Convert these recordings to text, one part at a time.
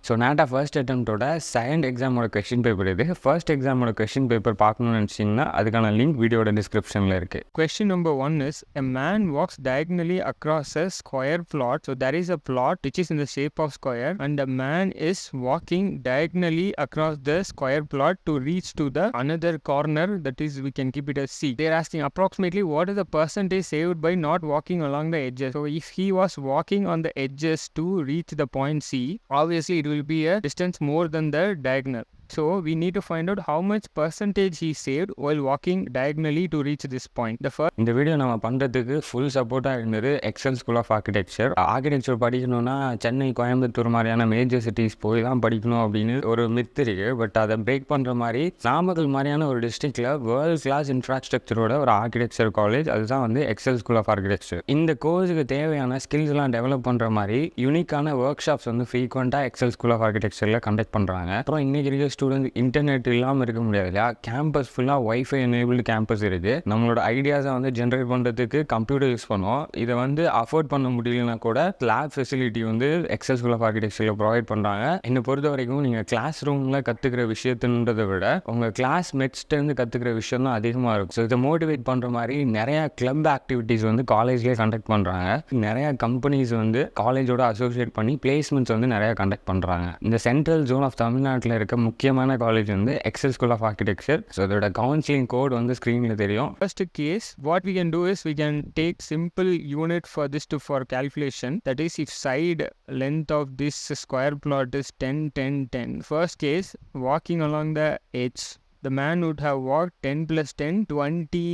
So NATA first அட்டெம்ப்டோட second எக்ஸாமோட question paper இது. ஃபர்ஸ்ட் எக்ஸாமோட கொஸ்டின் பேப்பர் பார்க்கணும்னு நினச்சிங்கன்னா அதுக்கான லிங்க் வீடியோட டிஸ்கிரிப்ஷனில் இருக்குது. Question number 1 is, a man walks diagonally across a square plot. So there is a plot which is in the shape of square, and the man is walking diagonally across the square plot to reach to the another corner, that is we can keep it as C. They are asking approximately what is the percentage saved by not walking along the edges. So if he was walking on the edges to reach the point C, obviously it will be a distance more than the diagonal. So we need to find out how much percentage he saved while walking diagonally to reach this point. இந்த video நம்ம பண்ணுறதுக்கு full சப்போர்ட்டாக இருந்தது Excel school of architecture. Architecture படிக்கணும்னா சென்னை, கோயம்புத்தூர் மாதிரியான major cities போய் தான் படிக்கணும் அப்படின்னு ஒரு மித் இருக்கு. பட் அதை பிரேக் பண்ணுற மாதிரி நாமக்கல் மாதிரியான ஒரு டிஸ்ட்ரிக்டில் வேர்ல்ட் கிளாஸ் இன்ஃப்ராஸ்ட்ரக்சரோட ஒரு ஆர்கிடெக்சர் காலேஜ், அதுதான் வந்து எக்ஸல் ஸ்கூல் ஆஃப் ஆர்கிடெக்சர். இந்த கோர்ஸுக்கு தேவையான ஸ்கில்ஸ்லாம் டெவலப் பண்ணுற மாதிரி யூனிக்கான ஒர்க் ஷாப்ஸ் வந்து ஃப்ரீக்வெண்ட்டாக எக்ஸல் ஸ்கூல் ஆஃப் ஆர்கிடெக்சரில் கண்டக்ட் பண்ணுறாங்க. அப்புறம் இன்றைக்கி இருக்க ஸ்டூடெண்ட் இன்டர்நெட் இல்லாமல் இருக்க முடியாது இல்லையா? கேம்பஸ் ஃபுல்லாக வைஃபை எனேபிள்டு கேம்பஸ் இருக்குது. நம்மளோட ஐடியாஸை வந்து ஜென்ரேட் பண்ணுறதுக்கு கம்ப்யூட்டர் யூஸ் பண்ணுவோம். இதை வந்து அஃபோர்ட் பண்ண முடியலனா கூட லேப் ஃபெசிலிட்டி வந்து எக்ஸல் ஸ்கூல் ஆஃப் ஆர்கிடெக்சரில் ப்ரொவைட் பண்ணுறாங்க. என்னை பொறுத்த வரைக்கும் நீங்கள் கிளாஸ் ரூமில் கற்றுக்கிற விஷயத்துன்றதை விட உங்கள் கிளாஸ் மெட்ஸ்டேருந்து கற்றுக்கிற விஷயம் தான் அதிகமாக இருக்கும். ஸோ இதை மோட்டிவேட் பண்ணுற மாதிரி நிறையா கிளப் ஆக்டிவிட்டீஸ் வந்து காலேஜ்லேயே கண்டக்ட் பண்ணுறாங்க. நிறையா கம்பெனிஸ் வந்து காலேஜோட அசோசியேட் பண்ணி பிளேஸ்மெண்ட்ஸ் வந்து நிறையா கண்டக்ட் பண்ணுறாங்க. இந்த சென்ட்ரல் ஜோன் ஆஃப் தமிழ்நாட்டில் இருக்க முக்கியமான காலேஜ் வந்து Excel school of architecture. So அதோட கவுன்சிலிங் கோட் வந்து ஸ்க்ரீனில் தெரியும். First case, what we can do is we can take simple unit for this for calculation. That is, if side length of this square plot is 10, 10, 10. First case, walking along the edge, the man would have walked 10 plus 10, 20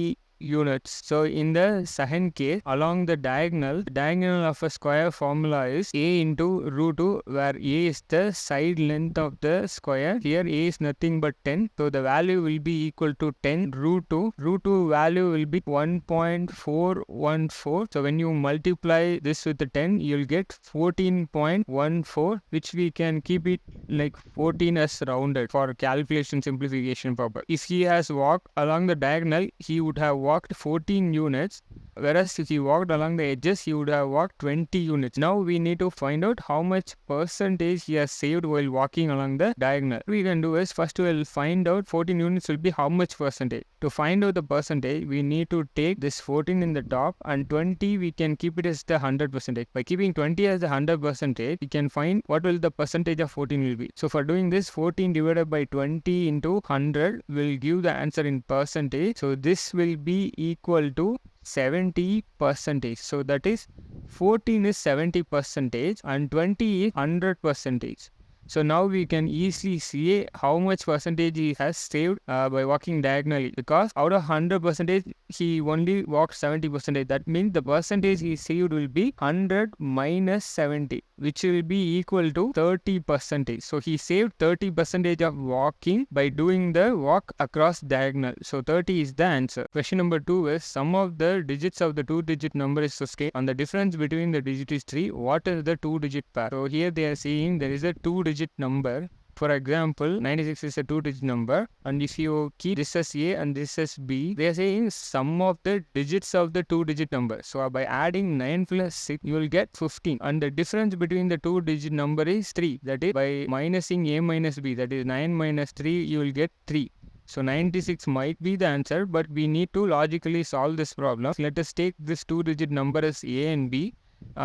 units. So in the second case, along the diagonal of a square formula is a into root 2, where a is the side length of the square. Here a is nothing but 10, so the value will be equal to 10 root 2. Root 2 value will be 1.414. So when you multiply this with the 10, you'll get 14.14, which we can keep it like 14 as rounded for calculation simplification purpose. If he has walked along the diagonal, he would have walked 14 units, whereas if he walked along the edges, he would have walked 20 units. Now we need to find out how much percentage he has saved while walking along the diagonal. What we can do is, first we'll find out 14 units will be how much percentage. To find out the percentage, we need to take this 14 in the top, and 20 we can keep it as the 100%. By keeping 20 as the 100%, we can find what will the percentage of 14 will be. So for doing this, 14 divided by 20 into 100 will give the answer in percentage. So this will be equal to 70%. So that is 14 is 70% and 20 is 100%. So now we can easily see how much percentage he has saved by walking diagonally, because out of 100% he only walked 70%. That means the percentage he saved will be 100 minus 70, which will be equal to 30%. So he saved 30% of walking by doing the walk across diagonal. So 30 is the answer. Question number 2 is, sum of the digits of the two-digit number is 15 and the difference between the digit is 3. What is the two-digit pair? So here they are saying there is a two-digit number. For example, 96 is a two-digit number, and if you keep this as A and this as B, they are saying sum of the digits of the two-digit number. So by adding 9 plus 6, you will get 15, and the difference between the two-digit number is 3. That is, by minusing A minus B, that is 9 minus 3, you will get 3. So 96 might be the answer, but we need to logically solve this problem. Let us take this two-digit number as A and B.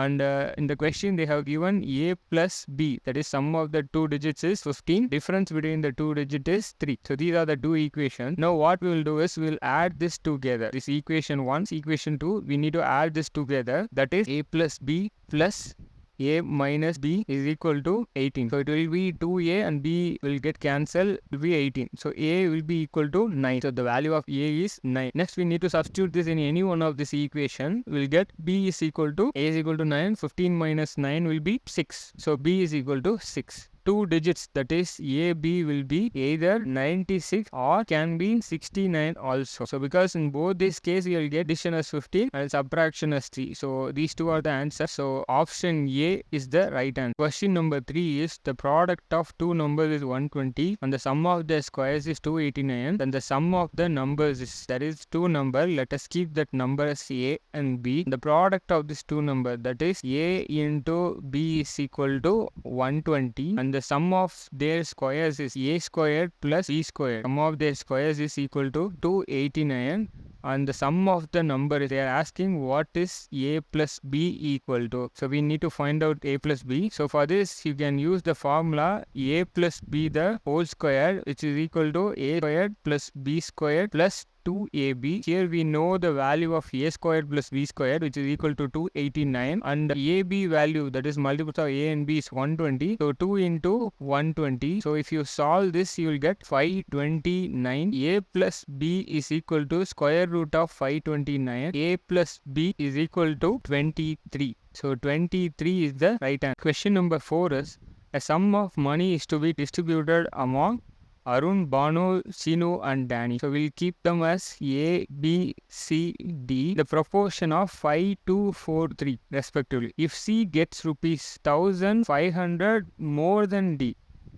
And in the question they have given A plus B, that is sum of the two digits is 15, difference between the two digits is 3. So these are the two equations. Now what we will do is we will add this together. This equation 1, equation 2, we need to add this together. That is A plus B plus A minus B is equal to 18. So it will be 2A and B will get cancelled, it will be 18. So A will be equal to 9. So the value of A is 9. Next we need to substitute this in any one of this equation. We will get B is equal to, A is equal to 9, 15 minus 9 will be 6. So B is equal to 6. Two digits, that is AB will be either 96 or can be 69 also. So because in both these cases you will get addition as 15 and subtraction as 3. So these two are the answers. So option A is the right answer. Question number 3 is, the product of two numbers is 120 and the sum of the squares is 289. Then the sum of the numbers is, that is two number. Let us keep that number as A and B. The product of this two number, that is A into B, is equal to 120, and the sum of their squares is a squared plus b squared. Sum of their squares is equal to 289, and the sum of the number, they are asking what is a plus b equal to. So we need to find out a plus b. So for this, you can use the formula a plus b the whole square, which is equal to a squared plus b squared plus 2ab. Here we know the value of a squared plus b squared, which is equal to 289, and ab value, that is multiples of a and b, is 120. So 2 into 120. So if you solve this, you will get 529. A plus b is equal to square root of 529. A plus b is equal to 23. So 23 is the right answer. Question number 4 is, a sum of money is to be distributed among Arun, Banu, Sinu and Danny. So we'll keep them as A, B, C, D. The proportion of 5, 2, 4, 3 respectively. If C gets rupees 1500 more than D,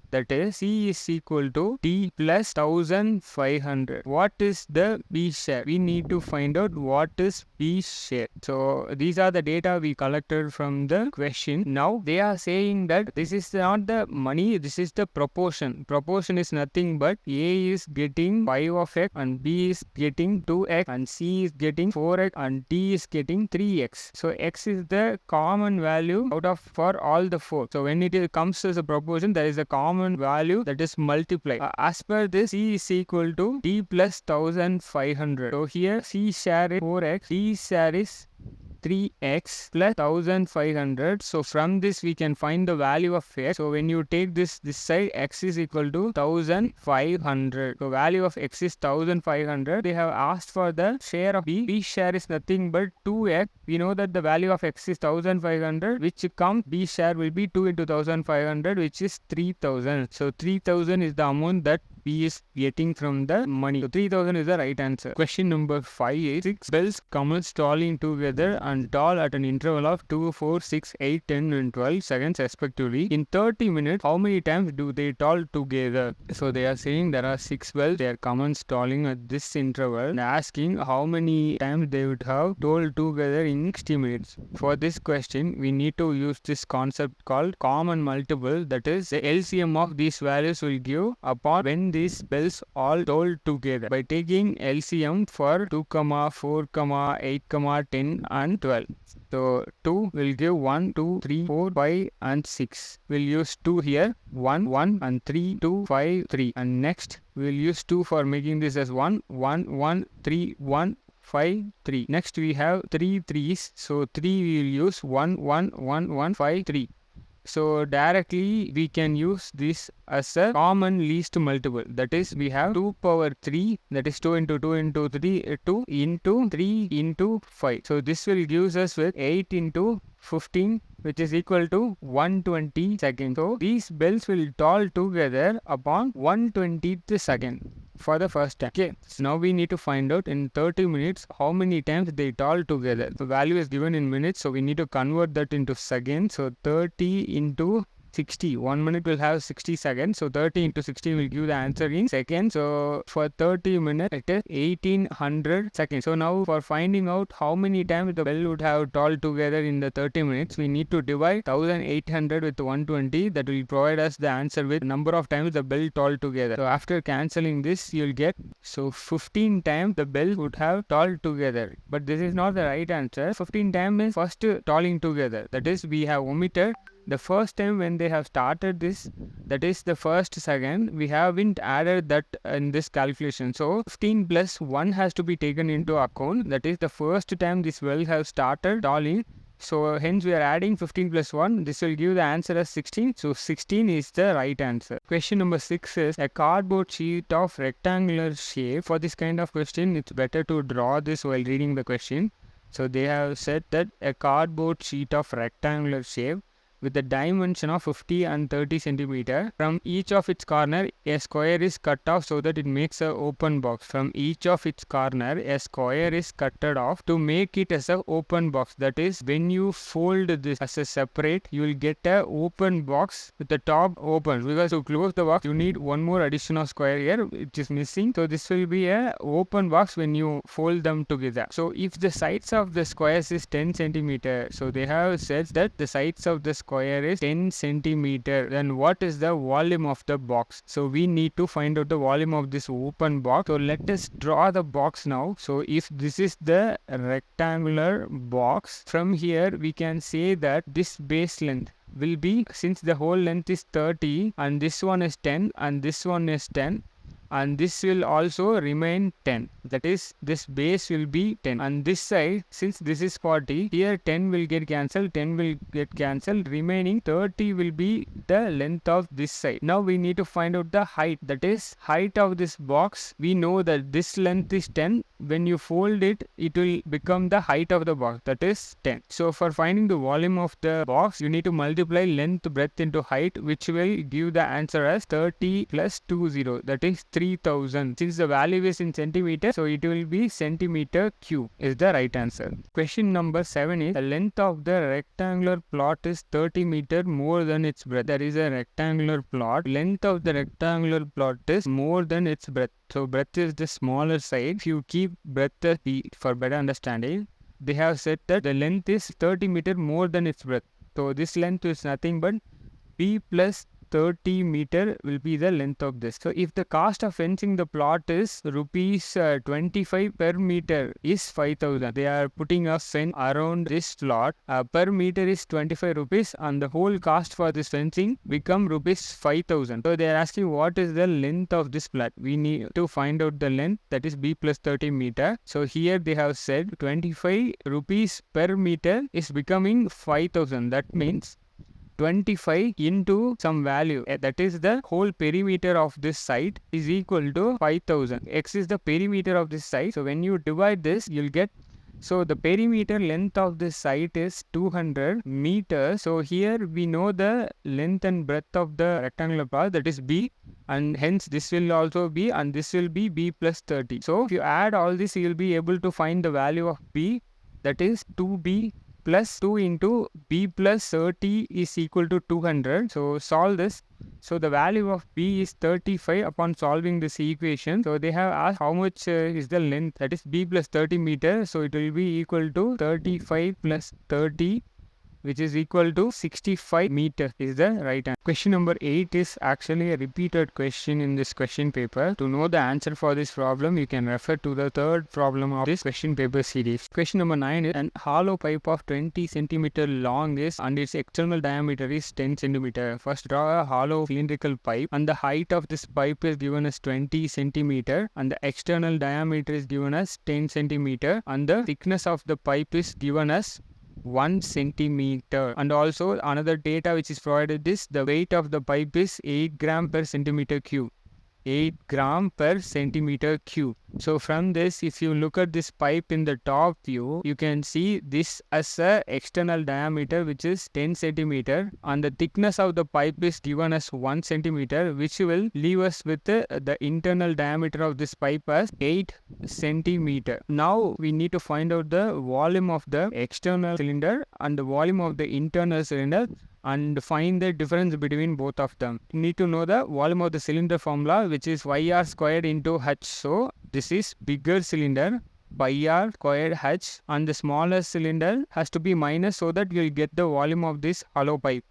that is C is equal to D plus 1500. What is the B share? We need to find out what is B share. So these are the data we collected from the question. Now they are saying that this is not the money, this is the proportion. Proportion is nothing but A is getting 5 of X and B is getting 2X and C is getting 4X and D is getting 3X. So X is the common value out of for all the 4. So when it comes as a proportion, there is a common value that is multiplied. As per this, C is equal to D plus 1500. So here C share is 4X, D share is 3x plus 1500. So from this we can find the value of x. So when you take this side, x is equal to 1500. So value of x is 1500. They have asked for the share of b. B share is nothing but 2x. We know that the value of x is 1500, which comes b share will be 2 into 1500, which is 3000. So 3000 is the amount that B is getting from the money. So 3000 is the right answer. Question number 5 is 6 bells come stalling together and toll at an interval of 2, 4, 6, 8, 10 and 12 seconds respectively. In 30 minutes, how many times do they toll together? So they are saying there are 6 bells. They are come stalling at this interval and asking how many times they would have tolled together in 60 minutes. For this question, we need to use this concept called common multiple. That is, the LCM of these values will give upon when these bells all told together by taking LCM for 2, 4, 8, 10 and 12. So 2 will give 1, 2, 3, 4, 5 and 6. We'll use 2 here, 1, 1 and 3, 2, 5, 3. And next we'll use 2 for making this as 1, 1, 1, 3, 1, 5, 3. Next we have 3 3's. So 3 we will use 1, 1, 1, 1, 5, 3. So directly we can use this as a common least multiple. That is, we have 2 power 3, that is 2 into 2 into 3, 2 into 3 into 5. So this will give us with 8 into 15, which is equal to 120 seconds. So these bells will toll together upon 120th second for the first time. Okay, so now we need to find out in 30 minutes how many times they toll together. The value is given in minutes, so we need to convert that into seconds. So 30 into 60. 1 minute will have 60 seconds. So 30 into 60 will give the answer in seconds. So for 30 minutes, it is 1800 seconds. So now for finding out how many times the bell would have tolled together in the 30 minutes, we need to divide 1800 with 120. That will provide us the answer with number of times the bell tolled together. So after cancelling this, you'll get, so 15 times the bell would have tolled together. But this is not the right answer. 15 times is first tolling together. That is, we have omitted the first time when they have started this, that is the first second. We haven't added that in this calculation. So 15 plus 1 has to be taken into account. That is the first time this well have started tolling. So hence we are adding 15 plus 1. This will give the answer as 16. So 16 is the right answer. Question number 6 is a cardboard sheet of rectangular shape. For this kind of question, it's better to draw this while reading the question. So they have said that a cardboard sheet of rectangular shape with a dimension of 50 and 30 centimeter. From each of its corner, a square is cut off so that it makes an open box. From each of its corner, a square is cutted off to make it as an open box. That is, when you fold this as a separate, you will get a open box with the top open. Because to close the box, you need one more additional square here, which is missing. So this will be a open box when you fold them together. So if the sides of the squares is 10 centimeter, so they have said that the sides of the square is 10 centimeter. Then what is the volume of the box? So we need to find out the volume of this open box. So let us draw the box now. So if this is the rectangular box, from here we can say that this base length will be, since the whole length is 30 and this one is 10 and this one is 10, and this will also remain 10, that is this base will be 10, and this side, since this is 40, here 10 will get cancelled, 10 will get cancelled, remaining 30 will be the length of this side. Now we need to find out the height, that is height of this box. We know that this length is 10, when you fold it, it will become the height of the box, that is 10. So for finding the volume of the box, you need to multiply length, breadth into height, which will give the answer as 30 plus 20, that is 3000. Since the value is in centimeter, so it will be centimeter cube is the right answer. Question number 7 is, the length of the rectangular plot is 30 meter more than its breadth. There is a rectangular plot, length of the rectangular plot is more than its breadth. So breadth is the smaller side. If you keep breadth as b for better understanding, they have said that the length is 30 meter more than its breadth. So this length is nothing but b plus 30 meter will be the length of this. So if the cost of fencing the plot is rupees 25 per meter is 5000, they are putting a fence around this plot, per meter is 25 rupees and the whole cost for this fencing become rupees 5000. So they are asking what is the length of this plot. We need to find out the length, that is b plus 30 meter. So here they have said 25 rupees per meter is becoming 5000. That means 25 into some value, that is the whole perimeter of this site, is equal to 5000. X is the perimeter of this site. So when you divide this, you'll get, so the perimeter length of this site is 200 meters. So here we know the length and breadth of the rectangular part, that is b, and hence this will also be, and this will be b plus 30. So if you add all this, you will be able to find the value of b, that is 2b plus 2 into b plus 30 is equal to 200. So solve this. So the value of b is 35 upon solving this equation. So they have asked how much is the length, that is b plus 30 meters. So it will be equal to 35 plus 30, which is equal to 65 meters is the right answer. Question number 8 is actually a repeated question in this question paper. To know the answer for this problem, you can refer to the third problem of this question paper series. Question number 9 is, an hollow pipe of 20 centimeter long is and its external diameter is 10 centimeter. First draw a hollow cylindrical pipe and the height of this pipe is given as 20 centimeter and the external diameter is given as 10 centimeter and the thickness of the pipe is given as 1 centimeter. And also another data which is provided is the weight of the pipe is 8 gram per centimeter cube. 8 gram per centimeter cube. So from this, if you look at this pipe in the top view, you can see this as a external diameter which is 10 centimeter and the thickness of the pipe is given as 1 centimeter, which will leave us with the internal diameter of this pipe as 8 centimeter. Now we need to find out the volume of the external cylinder and the volume of the internal cylinder and find the difference between both of them. You need to know the volume of the cylinder formula, which is yr squared into h. So this is bigger cylinder by r squared h, and the smaller cylinder has to be minus so that you will get the volume of this hollow pipe.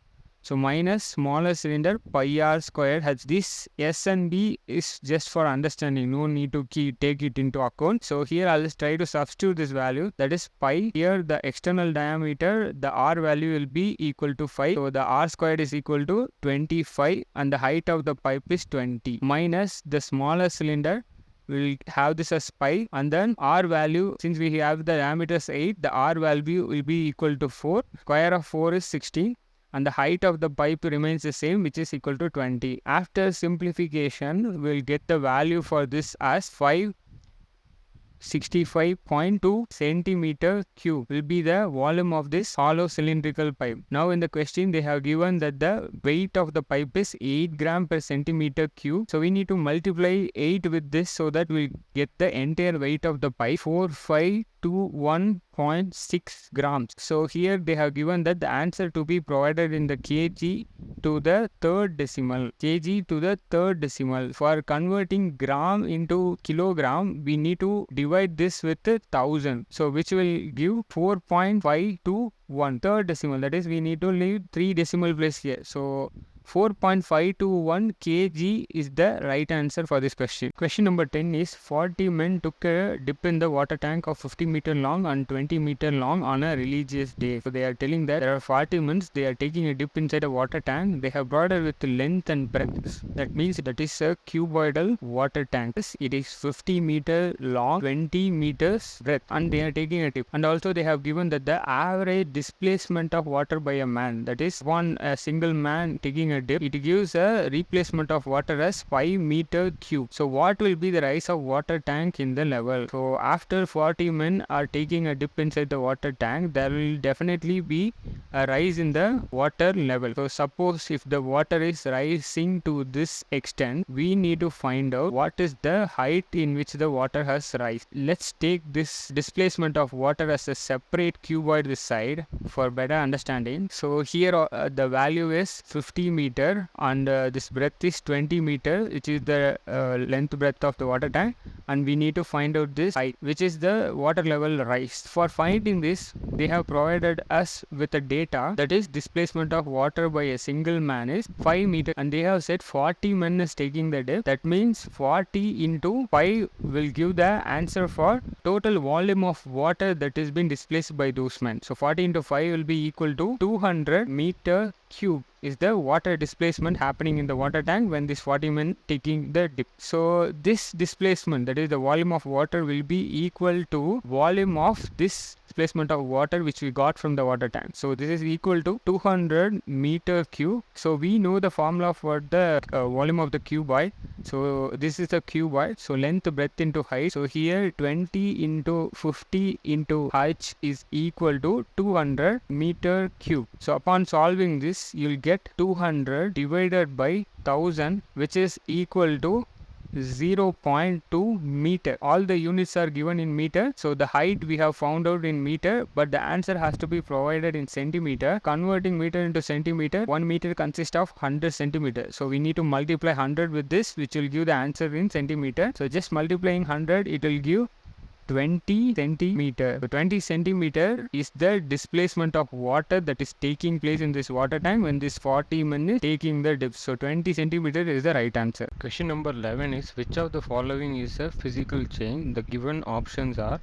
So minus smaller cylinder pi r squared h. This s and b is just for understanding, no need to take it into account. So here I'll just try to substitute this value, that is pi. Here the external diameter, the r value will be equal to 5. So the r squared is equal to 25 and the height of the pipe is 20 minus the smaller cylinder. We'll have this as pi, and then r value, since we have the diameter as 8, the r value will be equal to 4. Square of 4 is 16. And the height of the pipe remains the same, which is equal to 20. After simplification, we'll get the value for this as 565.2 centimeter cube will be the volume of this hollow cylindrical pipe. Now in the question, they have given that the weight of the pipe is 8 gram per centimeter cube. So we need to multiply 8 with this so that we get the entire weight of the pipe. 452 to 1.6 grams. So here they have given that the answer to be provided in the kg to the third decimal. Kg to the third decimal. For converting gram into kilogram, we need to divide this with 1000. So which will give 4.521 third decimal. That is, we need to leave 3 decimal place here. So 4.521 kg is the right answer for this question. Question number 10 is 40 men took a dip in the water tank of 50 meter long and 20 meter long on a religious day. So they are telling that there are 40 men, they are taking a dip inside a water tank. They have brought it with length and breadth. That means that is a cuboidal water tank. It is 50 meter long, 20 meters breadth, and they are taking a dip. And also they have given that the average displacement of water by a man, that is a single man taking a dip, it gives a replacement of water as 5 meter cube. So what will be the rise of water tank in the level? So after 40 men are taking a dip inside the water tank, there will definitely be a rise in the water level. So suppose if the water is rising to this extent, we need to find out what is the height in which the water has rise. Let's take this displacement of water as a separate cuboid this side for better understanding. So here the value is 50 meter and this breadth is 20 meter, which is the length breadth of the water tank, and we need to find out this height, which is the water level rise. For finding this, they have provided us with a data, that is displacement of water by a single man is 5 meter, and they have said 40 men is taking the dip. That means 40 into 5 will give the answer for total volume of water that is being displaced by those men. So 40 into 5 will be equal to 200 meter cube is the water displacement happening in the water tank when this 40 men taking the dip. So this displacement, that is the volume of water, will be equal to volume of this displacement of water which we got from the water tank. So this is equal to 200 meter cube. So we know the formula for the volume of the cuboid. So this is the cuboid. So length, breadth into height. So here 20 into 50 into height is equal to 200 meter cube. So upon solving this, you'll get 200 divided by 1000, which is equal to 0.2 meter. All the units are given in meter, so the height we have found out in meter, but the answer has to be provided in centimeter. Converting meter into centimeter, 1 meter consists of 100 centimeters. So we need to multiply 100 with this, which will give the answer in centimeter. So just multiplying 100, it will give 20 centimeter. So 20 centimeter is the displacement of water that is taking place in this water tank when this 40 men is taking the dip. So 20 centimeter is the right answer. Question number 11 is, which of the following is a physical change? The given options are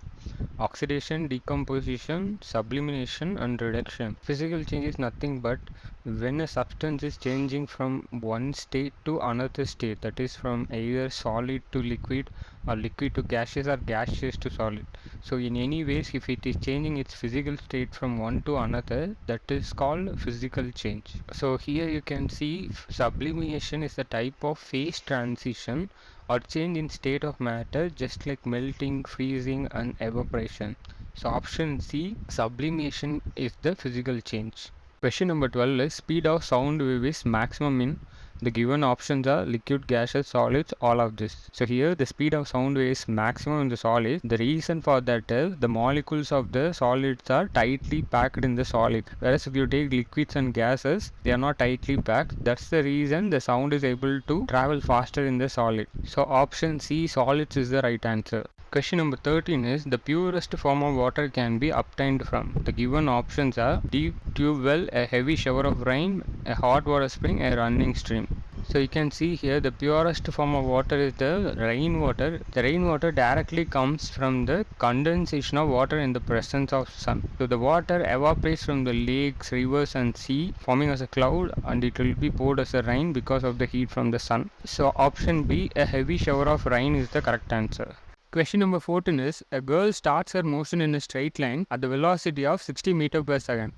oxidation, decomposition, sublimation and reduction. Physical change is nothing but when a substance is changing from one state to another state, that is from either solid to liquid or liquid to gaseous or gaseous to solid. So in any ways, if it is changing its physical state from one to another, that is called physical change. So here you can see sublimation is the type of phase transition or change in state of matter, just like melting, freezing and evaporation. So option C, sublimation is the physical change. Question number 12 is, speed of sound wave is maximum in, the given options are liquid, gaseous, solids, all of this. So here the speed of sound wave is maximum in the solid. The reason for that is the molecules of the solids are tightly packed in the solid, whereas if you take liquids and gases, they are not tightly packed. That's the reason the sound is able to travel faster in the solid. So option C, solids, is the right answer. Question number 13 is, the purest form of water can be obtained from. The given options are deep tube well, a heavy shower of rain, a hot water spring, a running stream. So you can see here the purest form of water is the rainwater. The rainwater directly comes from the condensation of water in the presence of sun. So the water evaporates from the lakes, rivers and sea, forming as a cloud, and it will be poured as a rain because of the heat from the sun. So option B, a heavy shower of rain, is the correct answer. Question number 14 is, a girl starts her motion in a straight line at the velocity of 60 meters per second.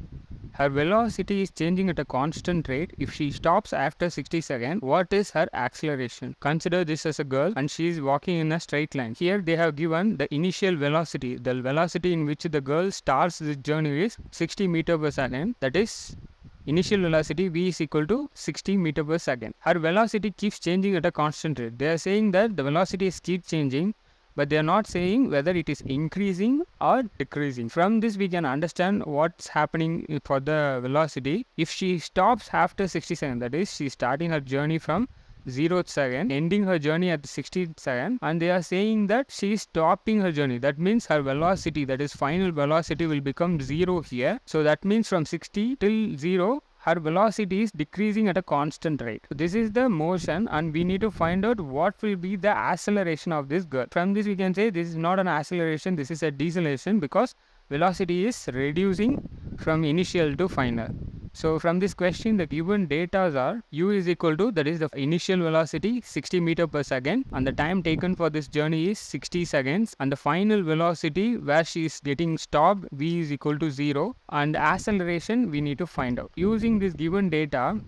Her velocity is changing at a constant rate. If she stops after 60 seconds, what is her acceleration? Consider this as a girl and she is walking in a straight line. Here they have given the initial velocity. The velocity in which the girl starts this journey is 60 meters per second. That is initial velocity v is equal to 60 meters per second. Her velocity keeps changing at a constant rate. They are saying that the velocity keeps changing, but they are not saying whether it is increasing or decreasing. From this we can understand what's happening for the velocity. If she stops after 60 seconds, that is she's starting her journey from 0th second, ending her journey at the 60th second, and they are saying that she is stopping her journey. That means her velocity, that is final velocity, will become 0 here. So that means from 60 till 0, her velocity is decreasing at a constant rate. So this is the motion, and we need to find out what will be the acceleration of this girl. From this we can say this is not an acceleration, this is a deceleration, because velocity is reducing from initial to final. So from this question, the given data are u is equal to, that is the initial velocity 60 meter per second, and the time taken for this journey is 60 seconds, and the final velocity where she is getting stopped, v is equal to 0, and acceleration we need to find out. Using this given data,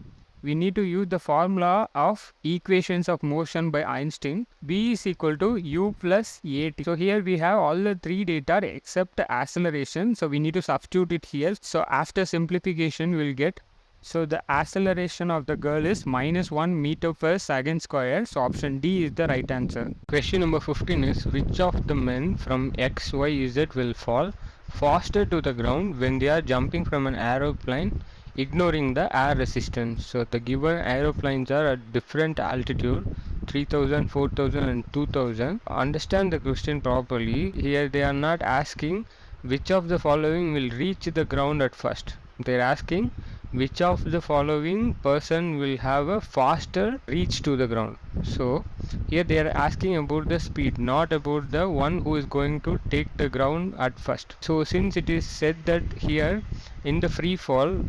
we need to use the formula of equations of motion by Einstein. B is equal to u plus at. So here we have all the three data except acceleration, so we need to substitute it here. So after simplification we will get, so the acceleration of the girl is -1 meter per second square. So option D is the right answer. Question number 15 is, which of the men from X, Y, Z will fall faster to the ground when they are jumping from an aeroplane ignoring the air resistance? So the given aeroplanes are at different altitude, 3000, 4000 and 2000. Understand the question properly. Here they are not asking which of the following will reach the ground at first. They are asking which of the following person will have a faster reach to the ground. So here they are asking about the speed, not about the one who is going to take the ground at first. So since it is said that here in the free fall,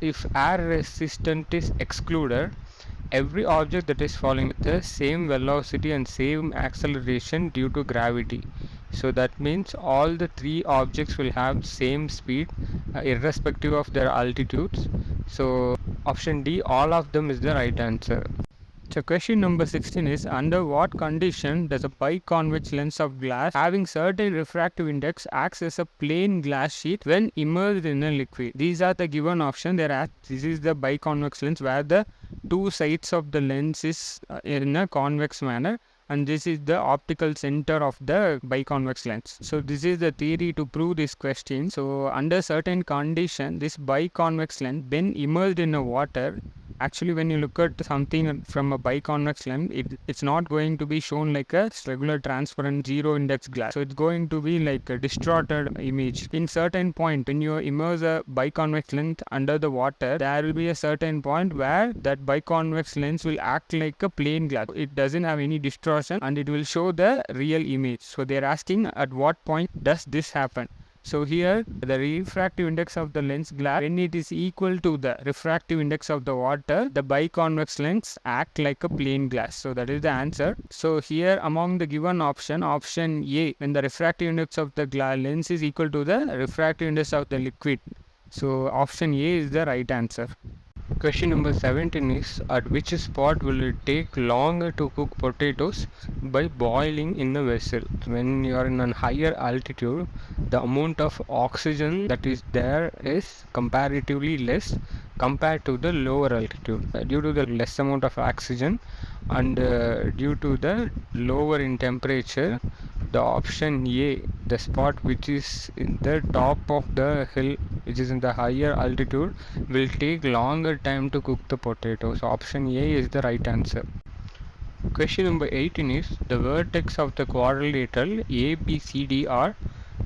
if air resistance is excluded, every object that is falling with the same velocity and same acceleration due to gravity. So that means all the three objects will have same speed irrespective of their altitudes. So option D, all of them, is the right answer. So question number 16 is, under what condition does a biconvex lens of glass having certain refractive index acts as a plain glass sheet when immersed in a liquid? These are the given option. This is the biconvex lens where the two sides of the lens is in a convex manner, and this is the optical center of the biconvex lens. So this is the theory to prove this question. So under certain condition, this biconvex lens when immersed in a water, actually when you look at something from a biconvex lens, it's not going to be shown like a regular transparent zero index glass. So it's going to be like a distorted image. In certain point, when you immerse a biconvex lens under the water, there will be a certain point where that biconvex lens will act like a plain glass. It doesn't have any distortion and it will show the real image. So they're asking at what point does this happen. So here the refractive index of the lens glass, when it is equal to the refractive index of the water, the biconvex lens act like a plain glass. So that is the answer. So here among the given option A, when the refractive index of the lens is equal to the refractive index of the liquid. So option A is the right answer. Question number 17 is, at which spot will it take longer to cook potatoes by boiling in a vessel? When you are in a higher altitude, the amount of oxygen that is there is comparatively less compared to the lower altitude. Due to the less amount of oxygen and due to the lower in temperature, the option A, the spot which is in the top of the hill, which is in the higher altitude, will take longer time to cook the potatoes. So option A is the right answer. Question number 18 is, the vertex of the quadrilateral A, B, C, D are,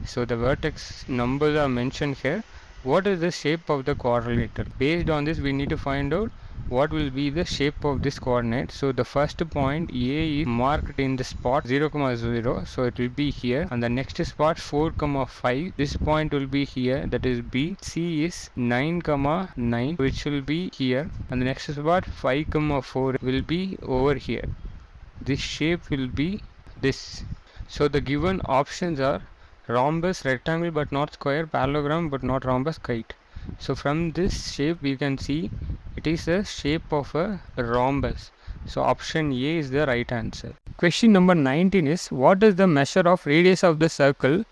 so the vertex numbers are mentioned here. What is the shape of the quadrilateral? Based on this we need to find out what will be the shape of this coordinate. So the first point A is marked in the spot 0, 0, so it will be here, and the next spot 4, 5, this point will be here, that is B. C is 9, 9, which will be here, and the next spot 5, 4 will be over here. This shape will be this. So the given options are rhombus, rectangle but not square, parallelogram but not rhombus, kite. So from this shape we can see it is the shape of a rhombus. So option A is the right answer. Question number 19 is, what is the measure of radius of the circle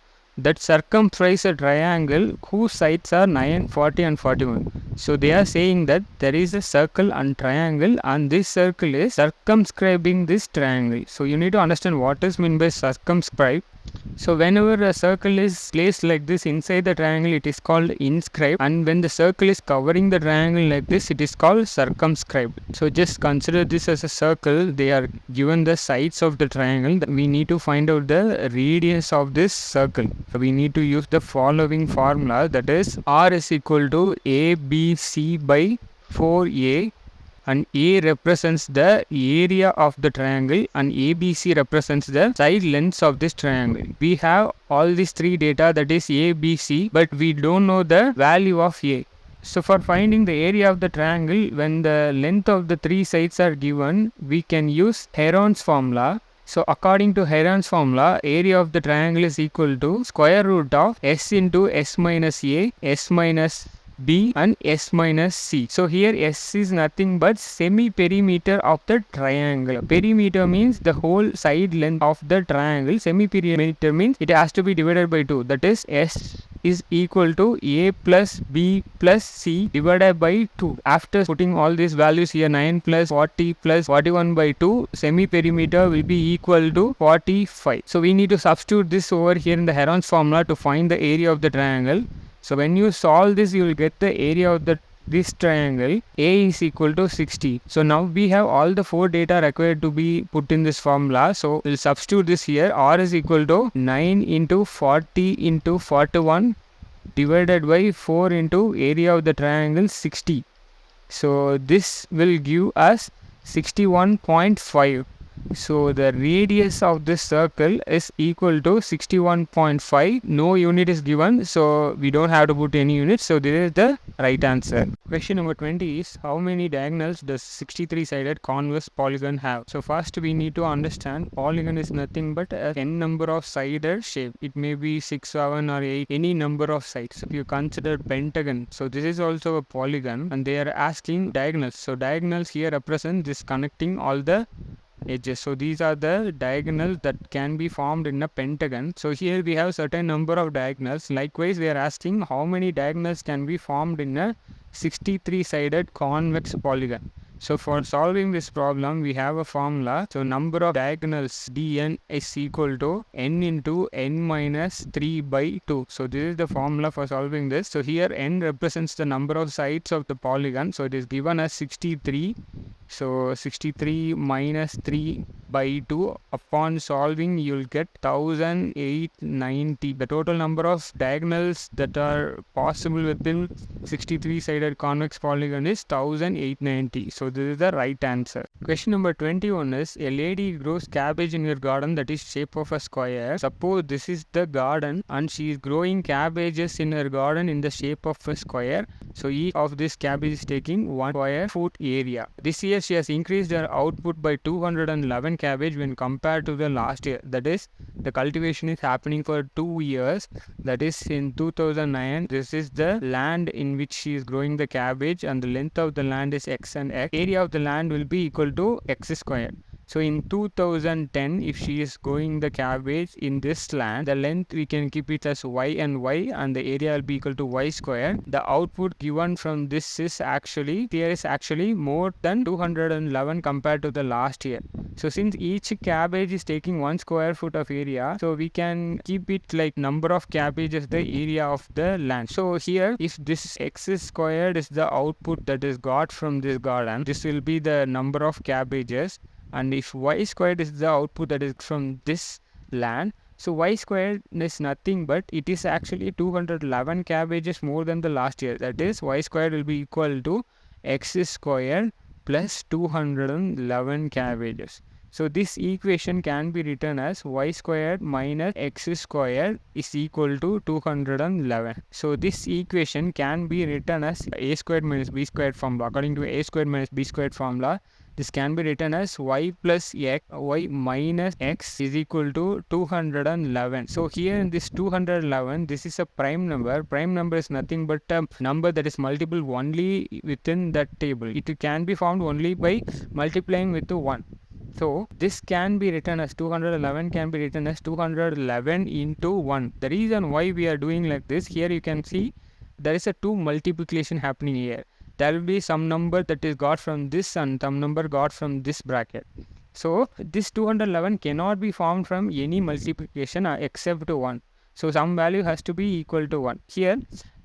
that circumferes a triangle whose sides are 9, 40 and 41. So they are saying that there is a circle and triangle, and this circle is circumscribing this triangle. So you need to understand what is meant by circumscribe. So whenever a circle is placed like this inside the triangle, it is called inscribed, and when the circle is covering the triangle like this, it is called circumscribed. So just consider this as a circle. They are given the sides of the triangle. We need to find out the radius of this circle. So we need to use the following formula, that is R is equal to ABC by 4A, and A represents the area of the triangle and ABC represents the side lengths of this triangle. We have all these three data, that is A, B, C, but we don't know the value of A. So for finding the area of the triangle, when the length of the three sides are given, we can use Heron's formula. So according to Heron's formula, area of the triangle is equal to square root of S into S minus A, S minus B and S minus C. So here S is nothing but semi-perimeter of the triangle. Perimeter means the whole side length of the triangle. Semi-perimeter means it has to be divided by 2. That is S is equal to A plus B plus C divided by 2. After putting all these values here, 9 plus 40 plus 41 by 2, semi-perimeter will be equal to 45. So we need to substitute this over here in the Heron's formula to find the area of the triangle. So when you solve this, you will get the area of this triangle. A is equal to 60. So now we have all the 4 data required to be put in this formula. So we'll substitute this here. R is equal to 9 into 40 into 41 divided by 4 into area of the triangle 60. So this will give us 61.5. So the radius of this circle is equal to 61.5. No unit is given, so we don't have to put any units. So this is the right answer. Question number 20 is, how many diagonals does 63-sided convex polygon have? So first we need to understand polygon is nothing but a n number of sided shape. It may be 6, 7 or 8, any number of sides. If you consider pentagon, so this is also a polygon, and they are asking diagonals. So diagonals here represent this connecting all the edges. So these are the diagonals that can be formed in a pentagon. So here we have certain number of diagonals. Likewise, they are asking how many diagonals can be formed in a 63-sided convex polygon. So for solving this problem, we have a formula. So number of diagonals dn is equal to n into n minus 3 by 2. So this is the formula for solving this. So here n represents the number of sides of the polygon. So it is given as 63. So 63 minus 3 by 2. Upon solving, you will get 1890. The total number of diagonals that are possible within 63-sided convex polygon is 1890. So this is the right answer. Question number 21 is, a lady grows cabbage in her garden that is shape of a square. Suppose this is the garden and she is growing cabbages in her garden in the shape of a square. So each of this cabbage is taking 1 square foot area. This year she has increased her output by 211 cabbage when compared to the last year. That is, the cultivation is happening for 2 years. That is in 2009. This is the land in which she is growing the cabbage, and the length of the land is x and x. Area of the land will be equal to x square. So in 2010, if she is growing the cabbage in this land, the length we can keep it as y and y, and the area will be equal to y square. The output given from this is actually more than 211 compared to the last year. So since each cabbage is taking 1 square foot of area, so we can keep it like number of cabbages the area of the land. So here, if this x squared is the output that is got from this garden, this will be the number of cabbages. And if y squared is the output that is from this land, so y squared is nothing but it is actually 211 cabbages more than the last year. That is, y squared will be equal to x squared plus 211 cabbages. So this equation can be written as y squared minus x squared is equal to 211. So this equation can be written as a squared minus b squared formula. According to a squared minus b squared formula, this can be written as y plus x, y minus x is equal to 211. So here in this 211, this is a prime number. Prime number is nothing but a number that is multiple only within that table. It can be found only by multiplying with 1. So this can be written as 211 can be written as 211 into 1. The reason why we are doing like this, here you can see there is a 2 multiplication happening here. There will be some number that is got from this and some number got from this bracket. So this 211 cannot be formed from any multiplication except 1. So some value has to be equal to 1. Here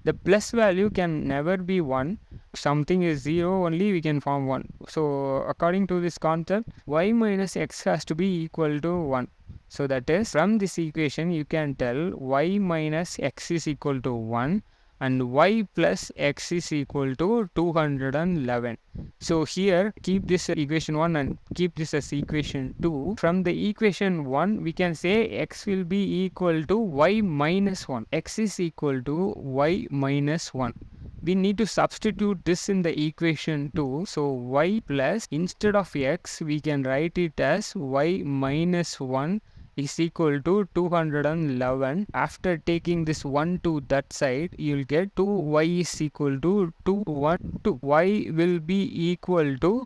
the plus value can never be 1. Something is 0 only we can form 1. So according to this concept, y minus x has to be equal to 1. So that is, from this equation you can tell y minus x is equal to 1 and y plus x is equal to 211. So here keep this equation 1 and keep this as equation 2. From the equation 1 we can say x will be equal to y minus 1. X is equal to y minus 1. We need to substitute this in the equation 2. So y plus, instead of x we can write it as y minus 1 is equal to 211. After taking this 1 to that side, you will get 2y is equal to 212. Y will be equal to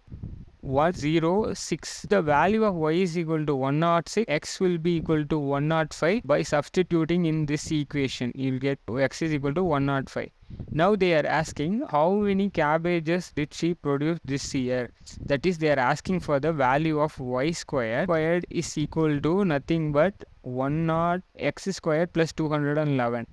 106. The value of y is equal to 106. X will be equal to 105. By substituting in this equation, you will get x is equal to 105. Now they are asking how many cabbages did she produce this year. That is, they are asking for the value of y squared. Squared is equal to nothing but x squared plus 211.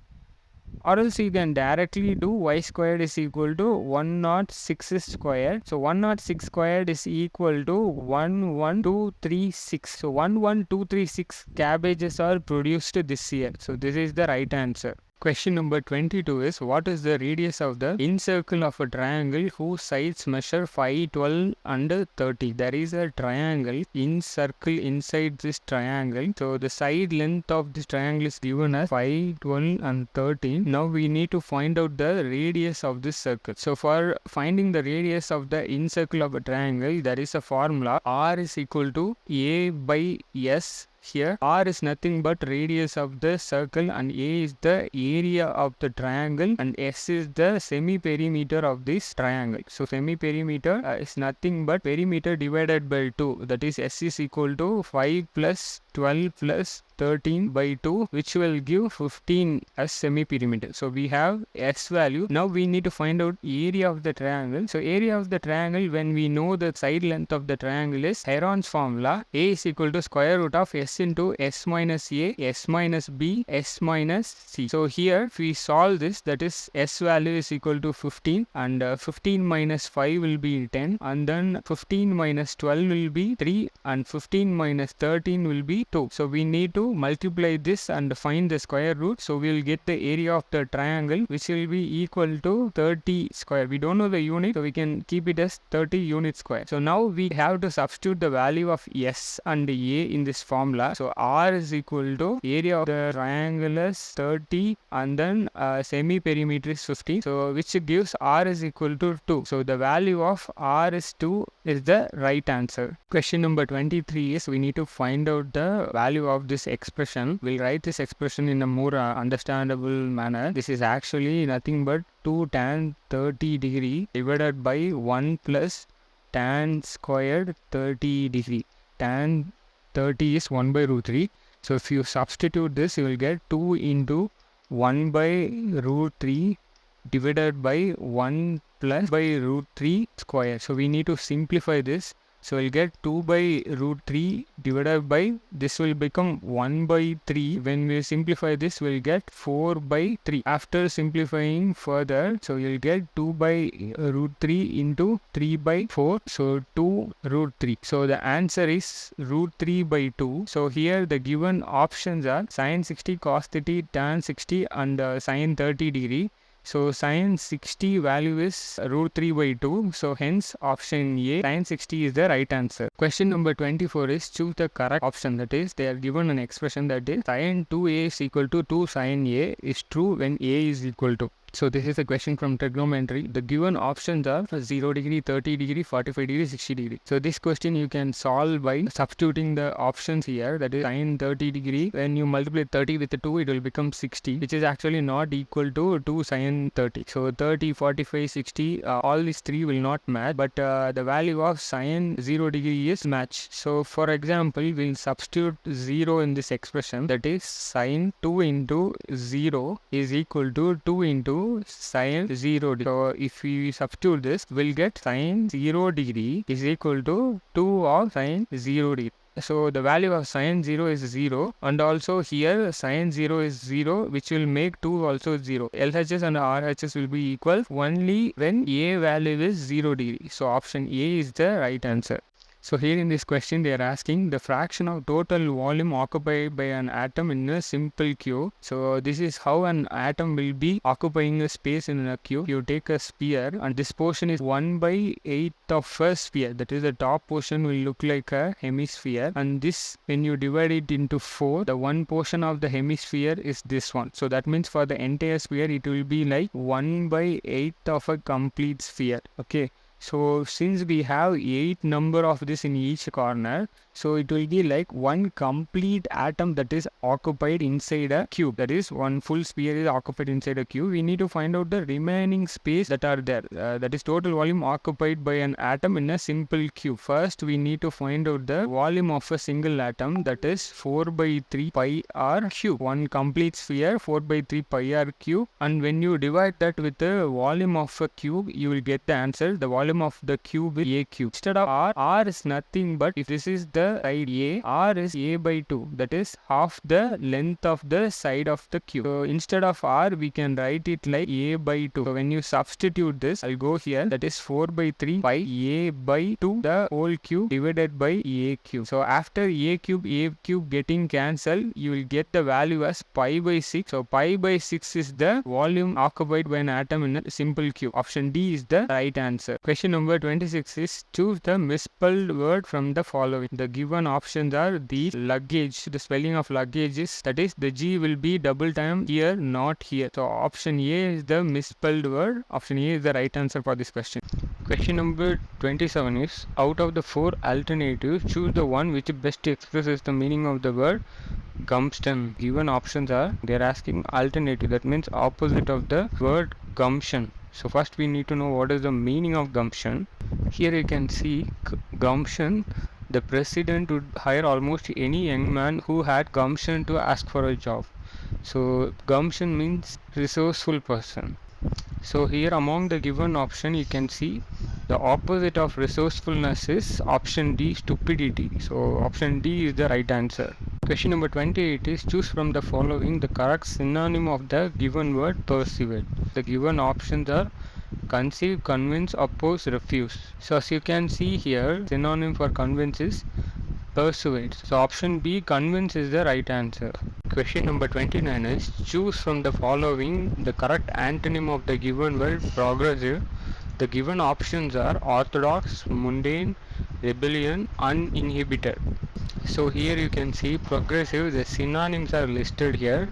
Or else you can directly do y squared is equal to 106 squared. So 106 squared is equal to 11236. So 11236 cabbages are produced this year. So this is the right answer. Question number 22 is, what is the radius of the incircle of a triangle whose sides measure 5, 12 and 30? There is a triangle incircle inside this triangle. So the side length of this triangle is given as 5, 12 and 13. Now we need to find out the radius of this circle. So for finding the radius of the incircle of a triangle, there is a formula. R is equal to A by S. Here R is nothing but radius of the circle and A is the area of the triangle and S is the semi-perimeter of this triangle. So semi-perimeter is nothing but perimeter divided by 2. That is, S is equal to 5 plus 12 plus 13 by 2, which will give 15 as semi-perimeter. So we have S value. Now we need to find out area of the triangle. So area of the triangle, when we know the side length of the triangle, is Heron's formula. A is equal to square root of S into S minus A, S minus B, S minus C. So here if we solve this, that is S value is equal to 15 and 15 minus 5 will be 10 and then 15 minus 12 will be 3 and 15 minus 13 will be 2. So we need to multiply this and find the square root. So we will get the area of the triangle, which will be equal to 30 square. We don't know the unit, so we can keep it as 30 unit square. So now we have to substitute the value of S and A in this formula. So R is equal to area of the triangle is 30 and then semi-perimeter is 50. So which gives R is equal to 2. So the value of R is 2 is the right answer. Question number 23 is, we need to find out the value of this expression. We'll write this expression in a more understandable manner. This is actually nothing but 2 tan 30 degree divided by 1 plus tan squared 30 degree. Tan 30 is 1 by root 3. So if you substitute this, you will get 2 into 1 by root 3 divided by 1 plus by root 3 square. So we need to simplify this. So we'll get 2 by root 3 divided by, this will become 1 by 3. When we simplify this, we'll get 4 by 3. After simplifying further, so you'll get 2 by root 3 into 3 by 4. So 2 root 3. So the answer is root 3 by 2. So here the given options are sin 60, cos 30, tan 60 and sin 30 degree. So sin 60 value is root 3 by 2. So hence option A, sin 60 is the right answer. Question number 24 is, choose the correct option. That is, they are given an expression that is sin 2A is equal to 2 sin A is true when A is equal to. So this is a question from trigonometry. The given options are 0 degree, 30 degree, 45 degree, 60 degree. So this question you can solve by substituting the options here. That is sin 30 degree. When you multiply 30 with 2, it will become 60, which is actually not equal to 2 sin 30. So 30, 45, 60, all these three will not match. But the value of sin 0 degree is match. So for example, we'll substitute 0 in this expression. That is sin 2 into 0 is equal to 2 into sin 0 degree. So if we substitute this, we'll get sin 0 degree is equal to 2 of sin 0 degree. So the value of sin 0 is 0, and also here sin 0 is 0, which will make 2 also 0. LHS and RHS will be equal only when A value is 0 degree. So option A is the right answer. So here in this question they are asking the fraction of total volume occupied by an atom in a simple cube. So this is how an atom will be occupying a space in a cube. You take a sphere and this portion is 1/8 of a sphere. That is, the top portion will look like a hemisphere, and this, when you divide it into 4, the one portion of the hemisphere is this one. So that means for the entire sphere it will be like 1/8 of a complete sphere. Okay. So since we have 8 number of this in each corner, so it will be like one complete atom that is occupied inside a cube. That is, one full sphere is occupied inside a cube. We need to find out the remaining space that are there. That is total volume occupied by an atom in a simple cube. First, we need to find out the volume of a single atom. That is 4/3 pi r cube. One complete sphere, 4/3 pi r cube. And when you divide that with the volume of a cube, you will get the answer. The volume of the cube is a cube. Instead of r is nothing but, if this is the side A, r is a/2. That is half the length of the side of the cube. So instead of r, we can write it like a/2. So when you substitute this, I'll go here. That is 4/3 pi a/2 the whole cube divided by a cube. So after a cube getting cancelled, you will get the value as pi/6. So pi/6 is the volume occupied by an atom in a simple cube. Option D is the right answer. Question number 26 is choose the misspelled word from the following. The given options are the luggage. The spelling of luggage is, that is, the G will be double time here, not here. So option A is the misspelled word. Option A is the right answer for this question. Question number 27 is, out of the 4 alternatives, choose the one which best expresses the meaning of the word gumption. Given options are, they are asking alternative, that means opposite of the word gumption. So first we need to know what is the meaning of gumption. Here you can see gumption. The president would hire almost any young man who had gumption to ask for a job. So gumption means resourceful person. So here among the given option you can see the opposite of resourcefulness is option D, stupidity. So option D is the right answer. Question number 28 is choose from the following the correct synonym of the given word persuade. The given options are conceive, convince, oppose, refuse. So as you can see here, synonym for convince is persuade. So option B, convince, is the right answer. Question number 29 is choose from the following the correct antonym of the given word progressive. The given options are orthodox, mundane, rebellion, uninhibited. So here you can see progressive, the synonyms are listed here.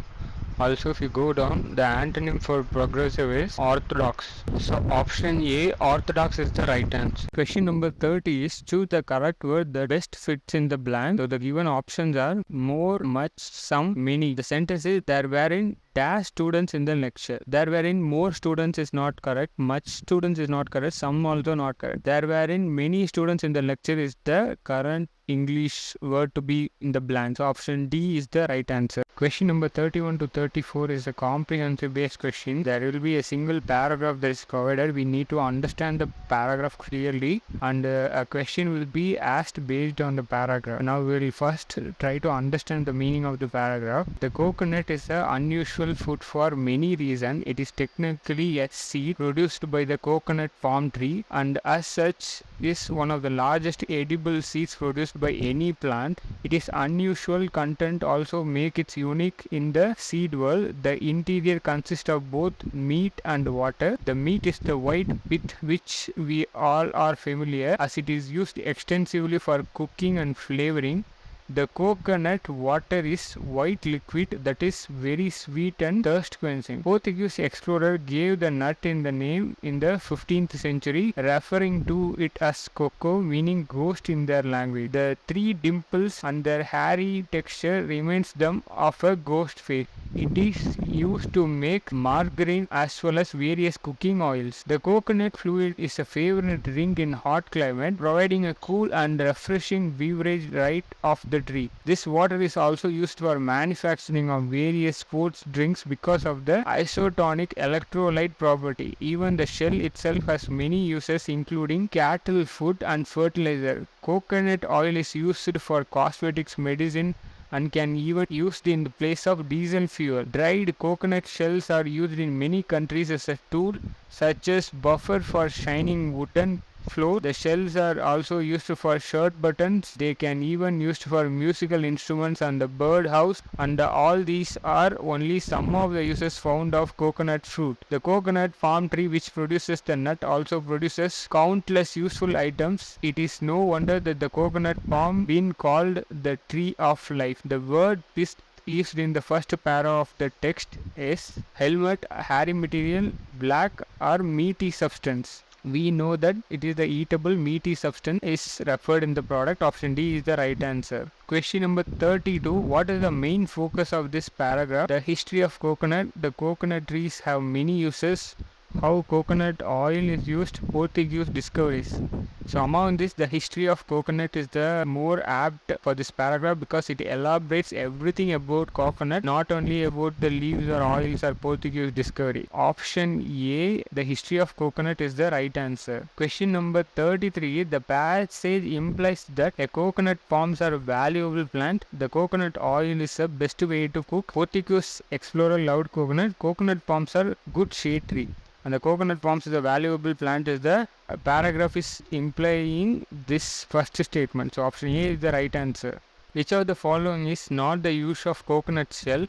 Also if you go down, the antonym for progressive is orthodox. So option A, orthodox, is the right answer. Question number 30 is choose the correct word that best fits in the blank. So the given options are more, much, some, many. The sentence is there weren't dash students in the lecture. There weren't more students is not correct. Much students is not correct. Some also not correct. There weren't many students in the lecture is the current English word to be in the blank. So option D is the right answer. Question number 31 to 34 is a comprehensive based question. There will be a single paragraph that is provided. We need to understand the paragraph clearly, and a question will be asked based on the paragraph. Now we will first try to understand the meaning of the paragraph. The coconut is an unusual food for many reasons. It is technically a seed produced by the coconut palm tree, and as such is one of the largest edible seeds produced by any plant. It is unusual content also make it unique in the seed world. The interior consists of both meat and water. The meat is the white with which we all are familiar, as it is used extensively for cooking and flavoring. The coconut water is white liquid that is very sweet and thirst quenching. Portuguese explorer gave the nut in the name in the 15th century, referring to it as cocoa, meaning ghost in their language. The three dimples and their hairy texture reminds them of a ghost face. It is used to make margarine as well as various cooking oils. The coconut fluid is a favorite drink in hot climate, providing a cool and refreshing beverage right off the tree. This water is also used for manufacturing of various sports drinks because of the isotonic electrolyte property. Even the shell itself has many uses, including cattle food and fertilizer. Coconut oil is used for cosmetics, medicine, and can even used in the place of diesel fuel. Dried coconut shells are used in many countries as a tool, such as buffer for shining wooden floor. The shells are also used for shirt buttons. They can even used for musical instruments and the birdhouse, and all these are only some of the uses found of coconut fruit. The coconut palm tree which produces the nut also produces countless useful items. It is no wonder that the coconut palm been called the tree of life. The word pist used in the first para of the text is helmet, hairy material, black or meaty substance. We know that it is the eatable meaty substance is referred in the product. Option D is the right answer. Question number 32. What is the main focus of this paragraph? The history of coconut. The coconut trees have many uses. How coconut oil is used. Portuguese discoveries. So among this, the history of coconut is the more apt for this paragraph because it elaborates everything about coconut, not only about the leaves or oils or Portuguese discovery. Option A, the history of coconut, is the right answer. Question number 33. The passage implies that a coconut palms are a valuable plant. The coconut oil is the best way to cook. Portuguese explorer loved coconut. Coconut palms are good shade tree. And the coconut palms is a valuable plant is the paragraph is implying this first statement. So option A is the right answer. Which of the following is not the use of coconut shell?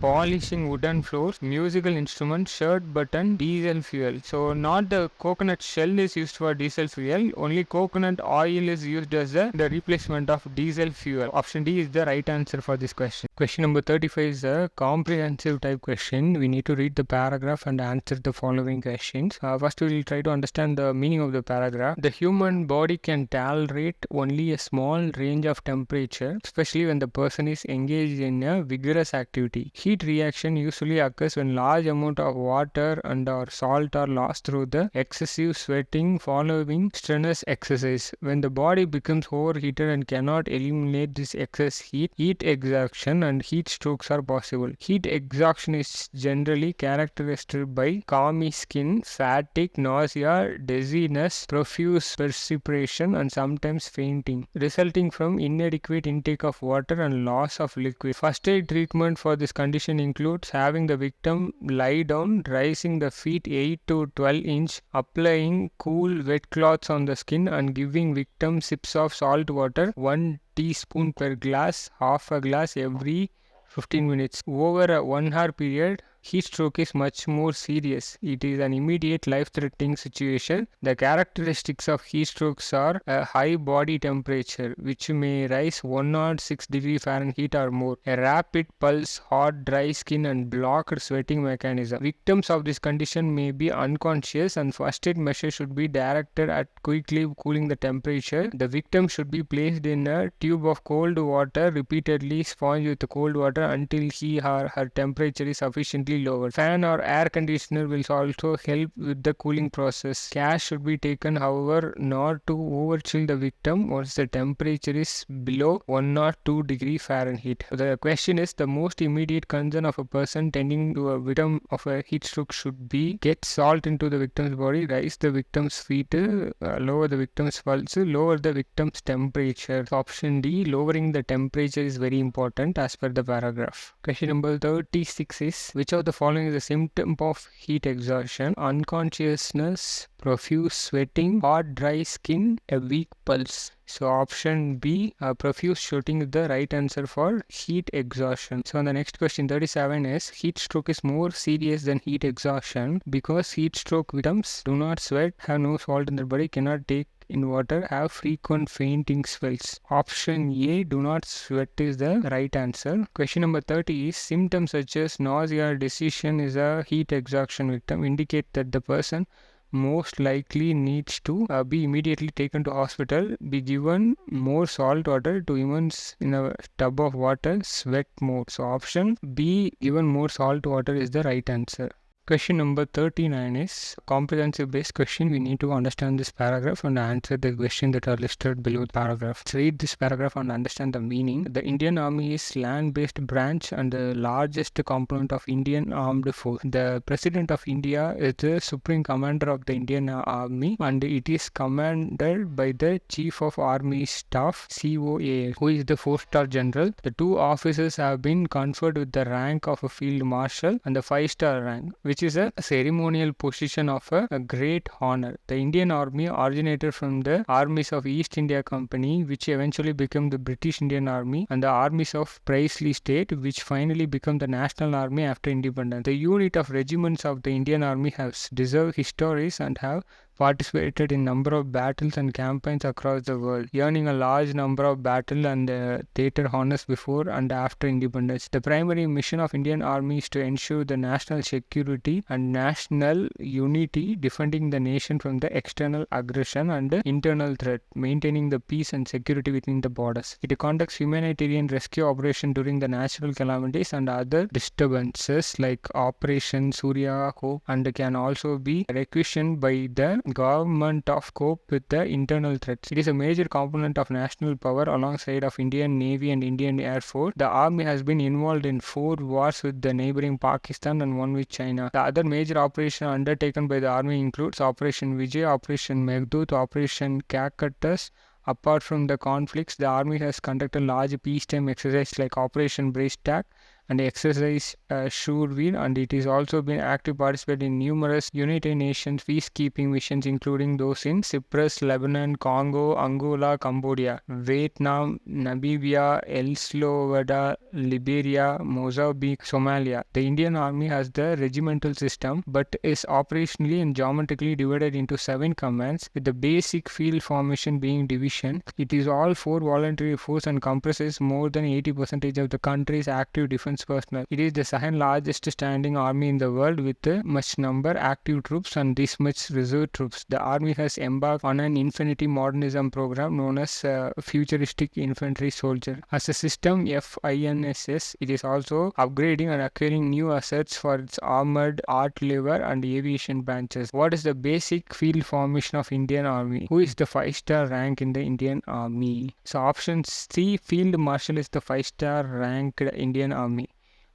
Polishing wooden floors, musical instrument, shirt button, diesel fuel. So not the coconut shell is used for diesel fuel, only coconut oil is used as the replacement of diesel fuel. Option D is the right answer for this question. Question number 35 is a comprehensive type question. We need to read the paragraph and answer the following questions. First we will try to understand the meaning of the paragraph. The human body can tolerate only a small range of temperature, especially when the person is engaged in a vigorous activity. Heat reaction usually occurs when large amount of water and or salt are lost through the excessive sweating following strenuous exercise. When the body becomes overheated and cannot eliminate this excess heat, heat exhaustion and heat strokes are possible. Heat exhaustion is generally characterized by clammy skin, fatigue, nausea, dizziness, profuse perspiration and sometimes fainting, resulting from inadequate intake of water and loss of liquid. First aid treatment for this condition includes having the victim lie down, raising the feet 8 to 12 inch, applying cool wet cloths on the skin and giving victim sips of salt water, 1 teaspoon per glass, half a glass every 15 minutes. Over a 1 hour period, heat stroke is much more serious. It is an immediate life-threatening situation. The characteristics of heat strokes are a high body temperature, which may rise 106 degrees Fahrenheit or more, a rapid pulse, hot, dry skin, and blocked sweating mechanism. Victims of this condition may be unconscious, and first aid measures should be directed at quickly cooling the temperature. The victim should be placed in a tube of cold water, repeatedly sponged with cold water until he or her temperature is sufficiently lower. Fan or air conditioner will also help with the cooling process. Care should be taken, however, not to overchill the victim once the temperature is below 102 degrees Fahrenheit. The question is, the most immediate concern of a person tending to a victim of a heat stroke should be get salt into the victim's body, raise the victim's feet, lower the victim's pulse, lower the victim's temperature. So option D, lowering the temperature, is very important as per the paragraph. Question number 36 is, which of the following is a symptom of heat exhaustion? Unconsciousness, profuse sweating, hot dry skin, a weak pulse. So option B, profuse sweating, is the right answer for heat exhaustion. So on the next question 37 is, heat stroke is more serious than heat exhaustion because heat stroke victims do not sweat, have no salt in their body, cannot take in water have frequent fainting spells? Option A, do not sweat is the right answer. Question number 30 is symptoms such as nausea or decision is a heat exhaustion victim indicate that the person most likely needs to be immediately taken to hospital, be given more salt water to immerse in a tub of water, sweat more. So option B, given more salt water is the right answer. Question number 39 is comprehensive based question. We need to understand this paragraph and answer the question that are listed below the paragraph. Let's read this paragraph and understand the meaning. The Indian Army is land-based branch and the largest component of Indian armed force. The President of India is the supreme commander of the Indian Army and it is commanded by the Chief of Army Staff (COAS), who is the 4-star general. The two officers have been conferred with the rank of a field marshal and the 5-star rank, which is a ceremonial position of a great honor. The Indian Army originated from the armies of East India Company, which eventually became the British Indian Army, and the armies of Princely State, which finally became the National Army after independence. The unit of regiments of the Indian Army have deserved histories and have participated in number of battles and campaigns across the world, earning a large number of battle and theatre honors before and after independence. The primary mission of Indian Army is to ensure the national security and national unity, defending the nation from the external aggression and internal threat, maintaining the peace and security within the borders. It conducts humanitarian rescue operations during the natural calamities and other disturbances like Operation Surya Hope, and can also be requisitioned by the government of cope with the internal threats. It is a major component of national power alongside of Indian Navy and Indian Air Force. The army has been involved in 4 wars with the neighboring Pakistan and 1 with China. The other major operations undertaken by the army includes Operation Vijay, Operation Meghdoot, Operation Kakatas. Apart from the conflicts, the army has conducted large peacetime exercises like Operation Bracetac and exercise Shurveer, and it has also been active participant in numerous United Nations peacekeeping missions, including those in Cyprus, Lebanon, Congo, Angola, Cambodia, Vietnam, Namibia, El Salvador, Liberia, Mozambique, Somalia. The Indian Army has the regimental system but is operationally and geometrically divided into 7 commands, with the basic field formation being division. It is all 4 voluntary force and comprises more than 80% of the country's active defense personnel. It is the second largest standing army in the world with much number active troops and this much reserve troops. The army has embarked on an infinity modernism program known as futuristic infantry soldier. As a system FINSS, it is also upgrading and acquiring new assets for its armored, artillery and aviation branches. What is the basic field formation of Indian Army? Who is the 5-star rank in the Indian Army? So option C, Field Marshal is the 5-star ranked Indian Army.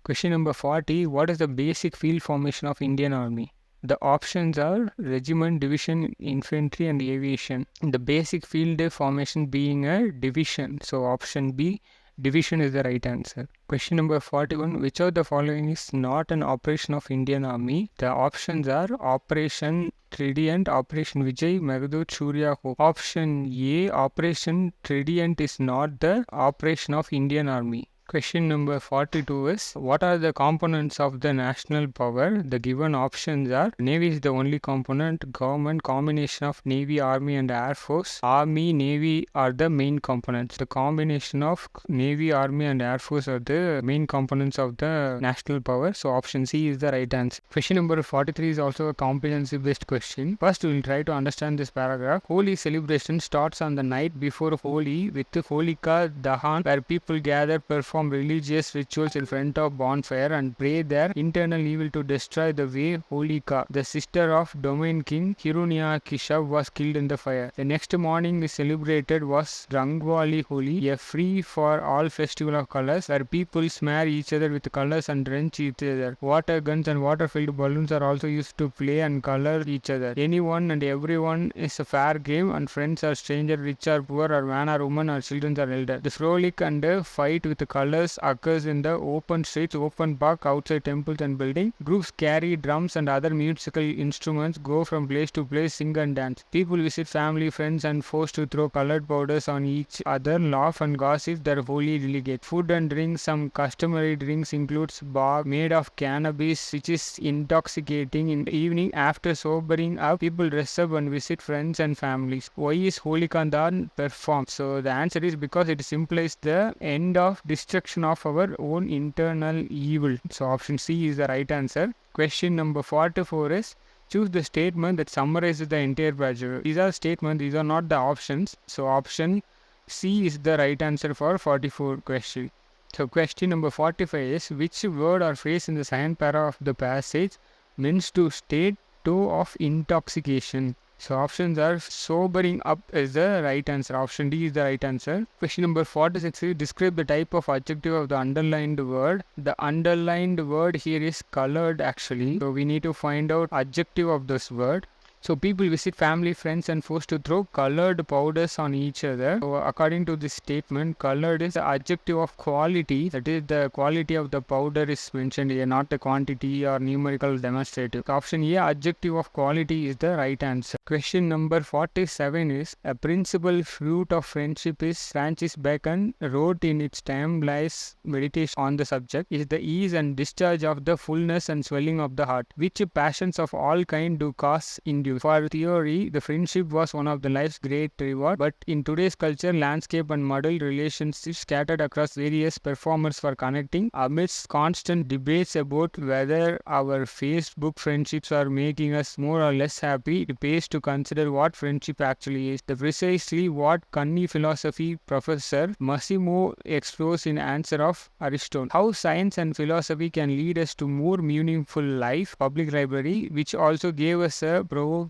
Question number 40. What is the basic field formation of Indian Army? The options are regiment, division, infantry and aviation. The basic field formation being a division. So option B, division is the right answer. Question number 41. Which of the following is not an operation of Indian Army? The options are Operation Trident, Operation Vijay, Meghdoot, Surya Hope. Option A, Operation Trident is not the operation of Indian Army. Question number 42 is, what are the components of the national power? The given options are, Navy is the only component, government, combination of Navy, Army and Air Force. Army, Navy are the main components. The combination of Navy, Army and Air Force are the main components of the national power. So option C is the right answer. Question number 43 is also a comprehensive based question. First we will try to understand this paragraph. Holi celebration starts on the night before Holi with Holika Dahan, where people gather, perform religious rituals in front of bonfire and pray their internal evil to destroy the way Holika, the sister of Domain King Hiranyakishipu, was killed in the fire. The next morning the celebrated was Rangwali Holi, a free for all festival of colors where people smear each other with colors and drench each other. Water guns and water-filled balloons are also used to play and color each other. Anyone and everyone is a fair game, and friends or strangers, rich or poor, or man or woman, or children or elder. The frolic and fight with the color colors occurs in the open streets, open park, outside temples and buildings. Groups carry drums and other musical instruments, go from place to place, sing and dance. People visit family, friends and forced to throw colored powders on each other, laugh and gossip their holy delegate. Food and drinks. Some customary drinks includes bar made of cannabis, which is intoxicating. In the evening, after sobering up, people dress up and visit friends and families. Why is Holi performed? So the answer is because it implies the end of destruction of our own internal evil. So option C is the right answer. Question number 44 is choose the statement that summarizes the entire passage. These are statements, these are not the options. So option C is the right answer for 44 question. So question number 45 is which word or phrase in the second para of the passage means to state of intoxication? So options are sobering up is the right answer. Option D is the right answer. Question number 46 is describe the type of adjective of the underlined word. The underlined word here is colored actually. So we need to find out adjective of this word. So people visit family, friends and forced to throw colored powders on each other. So according to this statement, colored is the adjective of quality. That is the quality of the powder is mentioned here, not the quantity or numerical demonstrative. So option A, adjective of quality is the right answer. Question number 47 is a principal fruit of friendship is Francis Bacon wrote in its timeless meditation on the subject is the ease and discharge of the fullness and swelling of the heart, which passions of all kind do cause induce. For theory, the friendship was one of the life's great reward, but in today's culture, landscape and muddled relationships scattered across various performers for connecting amidst constant debates about whether our Facebook friendships are making us more or less happy. It pays to consider what friendship actually is. The precisely what Cunny philosophy professor Massimo explores in answer of Aristotle. How science and philosophy can lead us to more meaningful life. Public library, which also gave us a provocative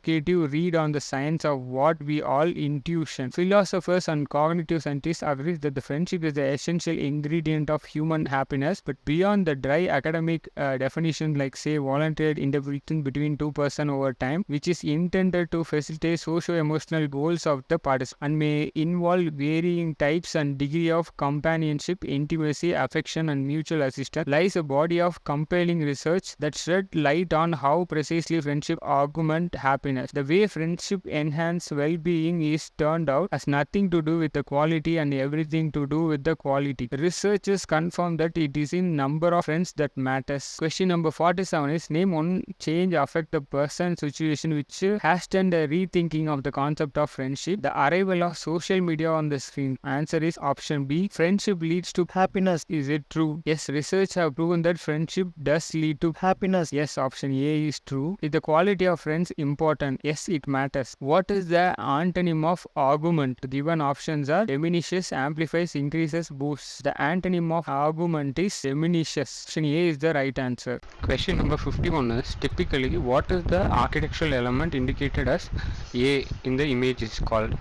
read on the science of what we all intuition. Philosophers and cognitive scientists agree that the friendship is the essential ingredient of human happiness, but beyond the dry academic definition like say voluntary interaction between two persons over time, which is intended to facilitate socio-emotional goals of the participant and may involve varying types and degree of companionship, intimacy, affection and mutual assistance, lies a body of compelling research that shed light on how precisely friendship augment happiness. The way friendship enhance well-being is turned out as nothing to do with the quality and everything to do with the quality. Researchers confirm that it is in number of friends that matters. Question number 47 is name one change affect the person situation which hastened a rethinking of the concept of friendship. The arrival of social media on the screen. Answer is option B. Friendship leads to happiness. Is it true? Yes, research have proven that friendship does lead to happiness. Yes, option A is true. Is the quality of friends important? Yes, it matters. What is the antonym of argument? The given options are diminishes, amplifies, increases, boosts. The antonym of argument is diminishes. Option A is the right answer. Question number 51 is typically what is the architectural element indicated as A in the image is called?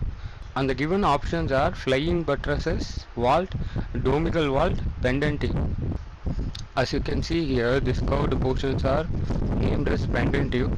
And the given options are flying buttresses, vault, domical vault, pendentive. As you can see here, these curved portions are named as pendentive.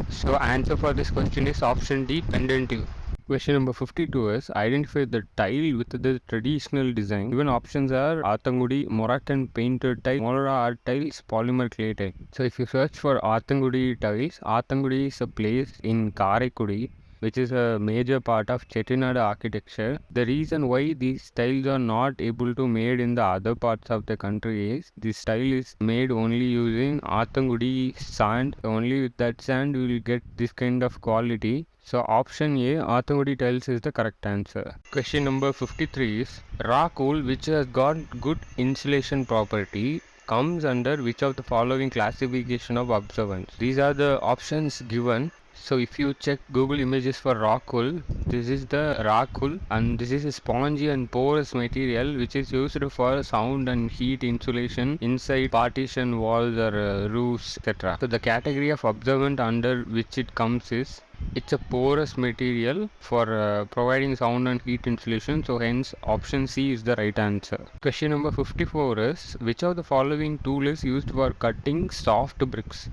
So answer for this question is option D, pendentive. Question number 52 is identify the tile with the traditional design. Given options are Athangudi, Moroccan painted tile, Mora art tiles, polymer clay tile. So if you search for Athangudi tiles, Athangudi is a place in Karaikudi which is a major part of Chettinad architecture. The reason why these tiles are not able to made in the other parts of the country is this tile is made only using Athangudi sand. Only with that sand you will get this kind of quality. So option A, Athangudi tiles is the correct answer. Question number 53 is rock wool which has got good insulation property comes under which of the following classification of observance? These are the options given. So if you check Google images for rock wool, this is the rock wool and this is a spongy and porous material which is used for sound and heat insulation inside partition walls or roofs, etc. So the category of observant under which it comes is it's a porous material for providing sound and heat insulation, so hence option C is the right answer. Question number 54 is which of the following tool is used for cutting soft bricks?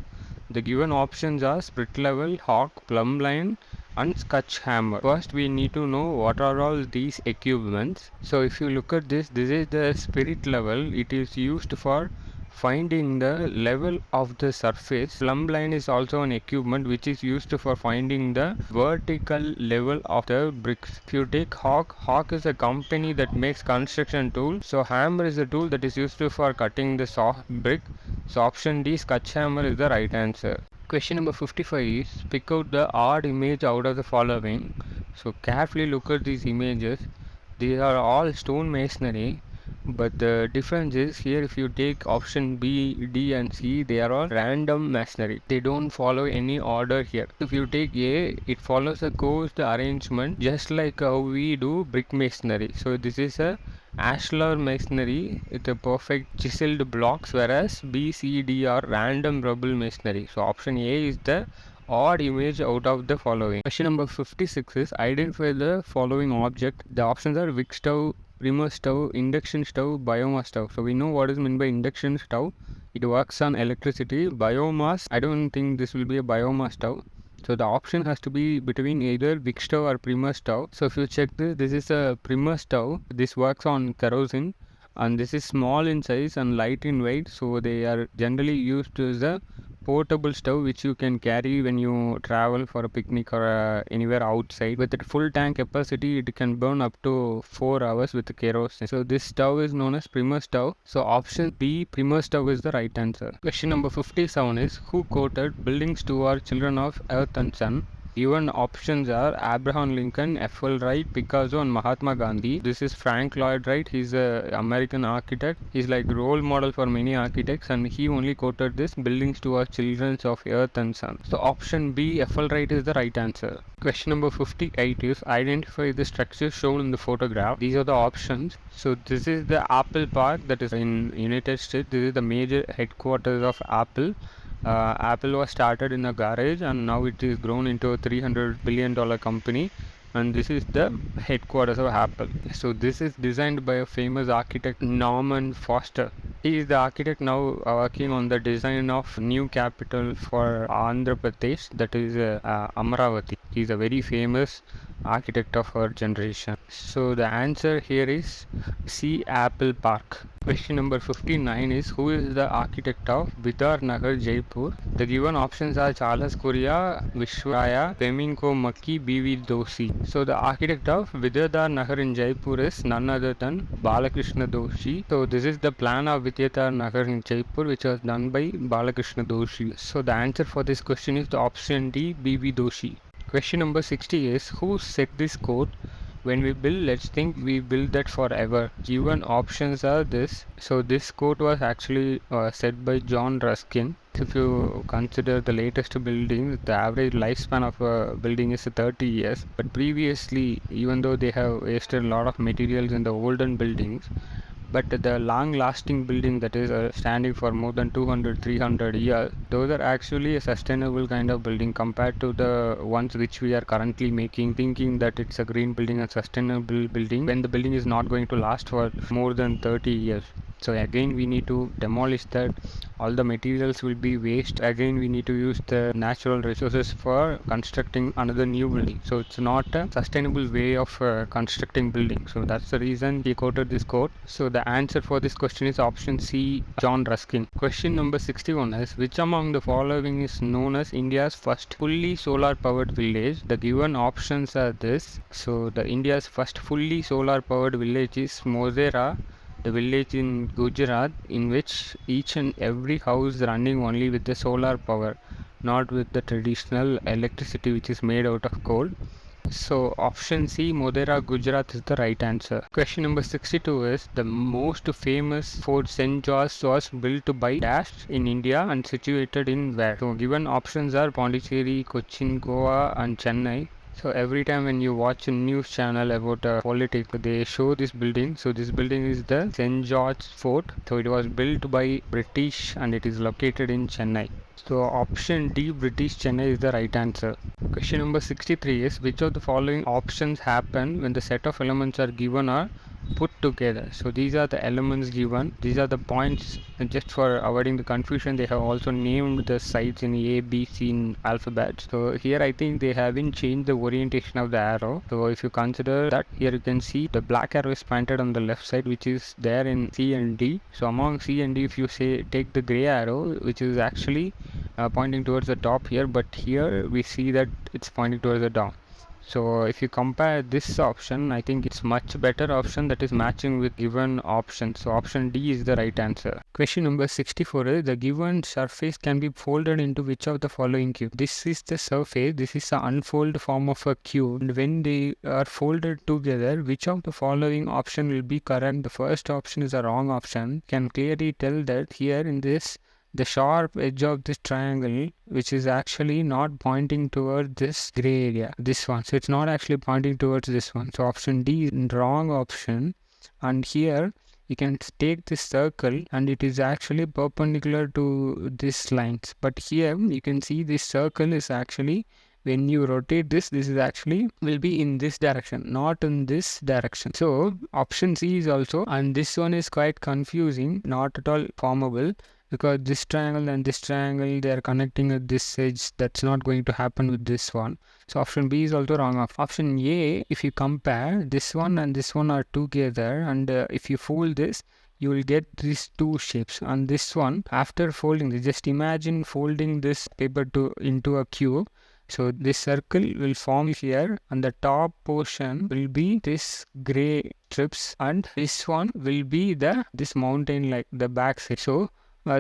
The given options are split level, hawk, plumb line, and sketch hammer. First we need to know what are all these equipments. So if you look at this is the spirit level. It is used for finding the level of the surface. Plumb line is also an equipment which is used for finding the vertical level of the bricks. If you take Hawk is a company that makes construction tools. So hammer is a tool that is used for cutting the soft brick. So option D, sketch hammer, is the right answer. Question number 55 is pick out the odd image out of the following. So carefully look at these images. These are all stone masonry, but the difference is here if you take option B, D and C, they are all random masonry. They don't follow any order here. If you take A, it follows a coarse arrangement just like how we do brick masonry. So this is a ashlar masonry with a perfect chiseled blocks, whereas B, C, D are random rubble masonry. So option A is the odd image out of the following. Question number 56 is identify the following object. The options are wick stove, primer stove, induction stove, biomass stove. So we know what is meant by induction stove. It works on electricity. Biomass, I don't think this will be a biomass stove. So the option has to be between either wick stove or primer stove. So if you check this is a primer stove. This works on kerosene, and this is small in size and light in weight. So they are generally used as a portable stove which you can carry when you travel for a picnic or anywhere outside. With a full tank capacity, it can burn up to 4 hours with kerosene. So this stove is known as primer stove. So option B, primer stove, is the right answer. Question number 57 is who quoted buildings to our children of earth and sun? Given options are Abraham Lincoln, F.L. Wright, Picasso and Mahatma Gandhi. This is Frank Lloyd Wright. He's an American architect. He's like role model for many architects, and he only quoted this buildings to our children of earth and sun. So option B, F.L. Wright, is the right answer. Question number 58 is identify the structure shown in the photograph. These are the options. So this is the Apple Park that is in United States. This is the major headquarters of Apple. Apple was started in a garage and now it is grown into a $300 billion company, and this is the headquarters of Apple. So this is designed by a famous architect, Norman Foster. He is the architect now working on the design of new capital for Andhra Pradesh, that is Amaravati. He is a very famous architect of our generation. So the answer here is C, Apple Park. Question number 59 is who is the architect of Bidar Nagar, Jaipur? The given options are Charles Correa, Vishwaya, Beminko Makki, B.V. Doshi. So the architect of Vidyadhar Nagar in Jaipur is none other than Balakrishna Doshi. So this is the plan of Vidyadhar Nagar in Jaipur which was done by Balakrishna Doshi. So the answer for this question is the option D, B.V. Doshi. Question number 60 is who set this quote? When we build, let's think we build that forever. Given options are this. So this quote was actually said by John Ruskin. If you consider the latest building, the average lifespan of a building is 30 years. But previously, even though they have wasted a lot of materials in the olden buildings, but the long lasting building that is standing for more than 200-300 years, those are actually a sustainable kind of building compared to the ones which we are currently making, thinking that it's a green building and sustainable building when the building is not going to last for more than 30 years. So again we need to demolish that. All the materials will be waste. Again we need to use the natural resources for constructing another new building. So it's not a sustainable way of constructing buildings. So that's the reason he quoted this quote. So the answer for this question is option C, John Ruskin. Question number 61 is which among the following is known as India's first fully solar powered village? The given options are this. So the India's first fully solar powered village is Mozera, the village in Gujarat, in which each and every house running only with the solar power, not with the traditional electricity which is made out of coal. So option C, Modhera, Gujarat, is the right answer. Question number 62 is the most famous Fort St. George was built by Dash in India and situated in where? So given options are Pondicherry, Cochin, Goa and Chennai. So every time when you watch a news channel about politics, they show this building. So this building is the St. George Fort. So it was built by British and it is located in Chennai. So option D, British Chennai, is the right answer. Question number 63 is which of the following options happen when the set of elements are given are put together. So these are the elements given, these are the points. And just for avoiding the confusion, they have also named the sides in A, B, C in alphabet. So here I think they haven't changed the orientation of the arrow. So if you consider that, here you can see the black arrow is pointed on the left side, which is there in C and D. So among C and D, if you say take the gray arrow, which is actually pointing towards the top here, but here we see that it's pointing towards the down. So if you compare this option, I think it's much better option that is matching with given option. So option D is the right answer. Question number 64 is the given surface can be folded into which of the following cube? This is the surface, this is the unfold form of a cube, and when they are folded together, which of the following option will be correct? The first option is a wrong option. Can clearly tell that here in this, the sharp edge of this triangle, which is actually not pointing towards this gray area, this one. So it's not actually pointing towards this one. So option D is the wrong option. And here you can take this circle and it is actually perpendicular to this lines. But here you can see this circle is actually, when you rotate this, this is actually will be in this direction, not in this direction. So option C is also, and this one is quite confusing, not at all formable, because this triangle and this triangle, they are connecting at this edge. That's not going to happen with this one. So option B is also wrong. Option A, if you compare this one and this one are together, and if you fold this, you will get these two shapes. And this one, after folding this, just imagine folding this paper into a cube. So this circle will form here, and the top portion will be this gray strips, and this one will be this mountain, like the back side. So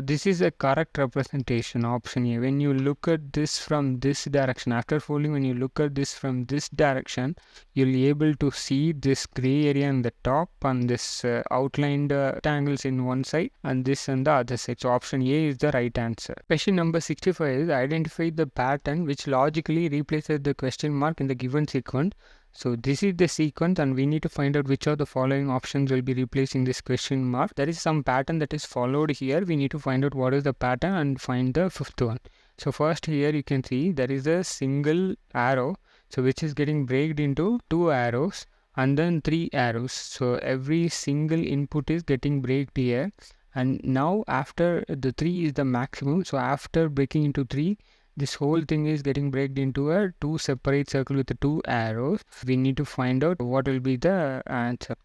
this is a correct representation, option A. When you look at this from this direction, after folding, when you look at this from this direction, you'll be able to see this gray area in the top, and this outlined rectangles in one side, and this on the other side. So option A is the right answer. Question number 65 is identify the pattern which logically replaces the question mark in the given sequence. So this is the sequence, and we need to find out which of the following options will be replacing this question mark. There is some pattern that is followed here. We need to find out what is the pattern and find the fifth one. So first here you can see there is a single arrow, so which is getting breaked into two arrows and then three arrows. So every single input is getting breaked here, and now after the 3 is the maximum. So after breaking into 3, this whole thing is getting breaked into a two separate circle with the two arrows. We need to find out what will be the answer.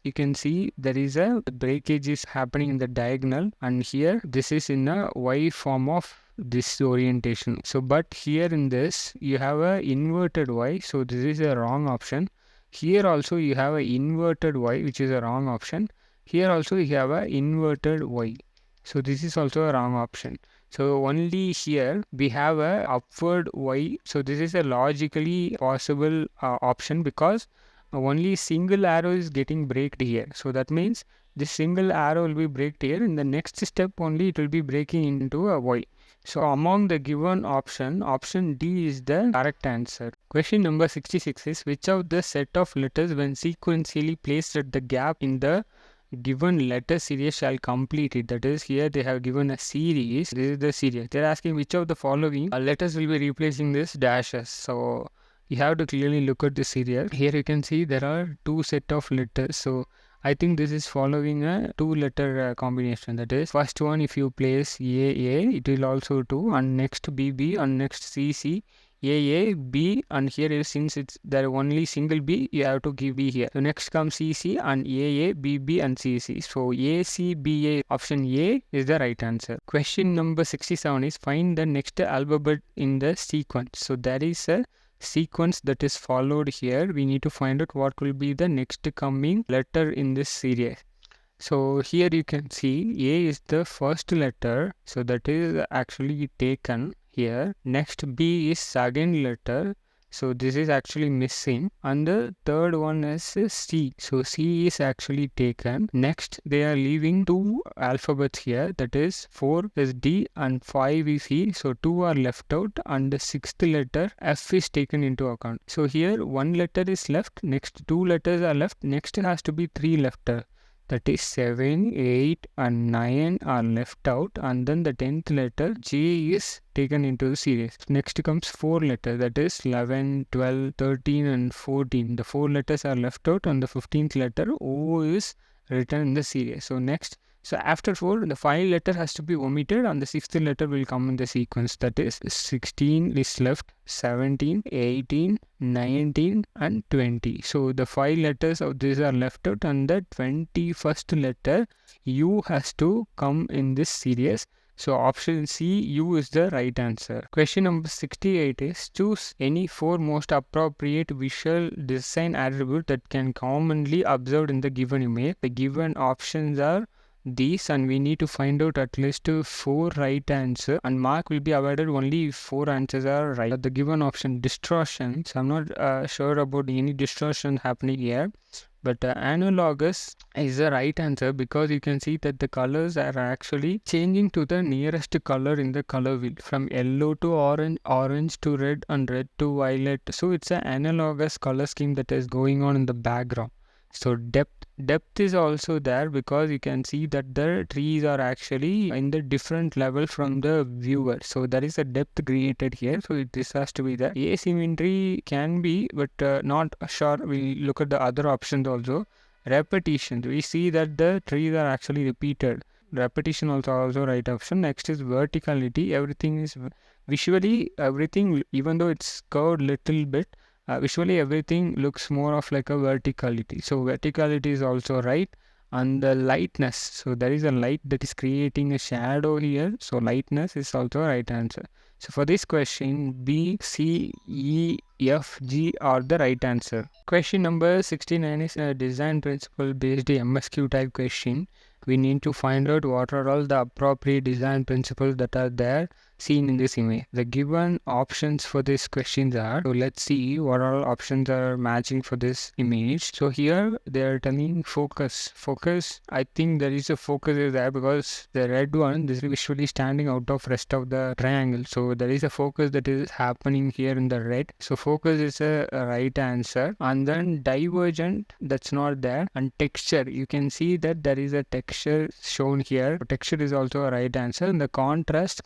You can see there is a breakage is happening in the diagonal, and here this is in a Y form of this orientation. So but here in this you have a inverted Y, so this is a wrong option. Here also you have a inverted Y, which is a wrong option. Here also you have a inverted Y, so this is also a wrong option. So only here we have a upward Y. So this is a logically possible option, because only single arrow is getting breaked here. So that means this single arrow will be breaked here. In the next step only it will be breaking into a Y. So among the given option, option D is the correct answer. Question number 66 is which of the set of letters when sequentially placed at the gap in the given letter series shall complete it? That is, here they have given a series. This is the series. They are asking which of the following letters will be replacing this dashes. So you have to clearly look at the series. Here you can see there are two set of letters. So I think this is following a two letter combination. That is, first one if you place AA, it will also 2, and next BB, and next CC. AA, B, and here is, since it's there only single B, you have to give B here. So next comes CC and AA, BB and CC. So ACBA, option A is the right answer. Question number 67 is find the next alphabet in the sequence. So there is a sequence that is followed here. We need to find out what will be the next coming letter in this series. So here you can see A is the first letter, so that is actually taken here. Next B is second letter, so this is actually missing, and the third one is C, so C is actually taken. Next they are leaving two alphabets here, that is 4 is D and 5 is E, so 2 are left out, and the sixth letter F is taken into account. So here one letter is left, next two letters are left, next has to be 3 left. That is 7, 8 and 9 are left out, and then the 10th letter J is taken into the series. Next comes 4 letters, that is 11, 12, 13 and 14. The 4 letters are left out and the 15th letter O is written in the series. So next, so after 4, the 5 letter has to be omitted and the 6th letter will come in the sequence. That is 16 is left, 17, 18, 19 and 20. So the 5 letters of these are left out and the 21st letter U has to come in this series. So option C, U is the right answer. Question number 68 is choose any 4 most appropriate visual design attribute that can commonly observed in the given image. The given options are these and we need to find out at least 4 right answers, and mark will be awarded only if 4 answers are right. The given option distortions, I'm not sure about any distortion happening here, but analogous is the right answer because you can see that the colors are actually changing to the nearest color in the color wheel, from yellow to orange, orange to red and red to violet. So it's an analogous color scheme that is going on in the background. So depth is also there because you can see that the trees are actually in the different level from the viewer. So there is a depth created here. So this has to be there. Asymmetry can be, but not sure. We look at the other options also. Repetition. We see that the trees are actually repeated. Repetition also right option. Next is verticality. Everything is visually everything, even though it's curved little bit. Visually everything looks more of like a verticality. So verticality is also right. And the lightness, so there is a light that is creating a shadow here. So lightness is also right answer. So for this question, B, C, E, F, G are the right answer. Question number 69 is a design principle based MSQ type question. We need to find out what are all the appropriate design principles that are there seen in this image. The given options for this questions are, so let's see what all options are matching for this image. So here they are telling focus. Focus, I think there is a focus is there because the red one, this is visually standing out of rest of the triangle. So there is a focus that is happening here in the red. So focus is a right answer. And then divergent, that's not there. And texture, you can see that there is a texture shown here. Texture is also a right answer. And the contrast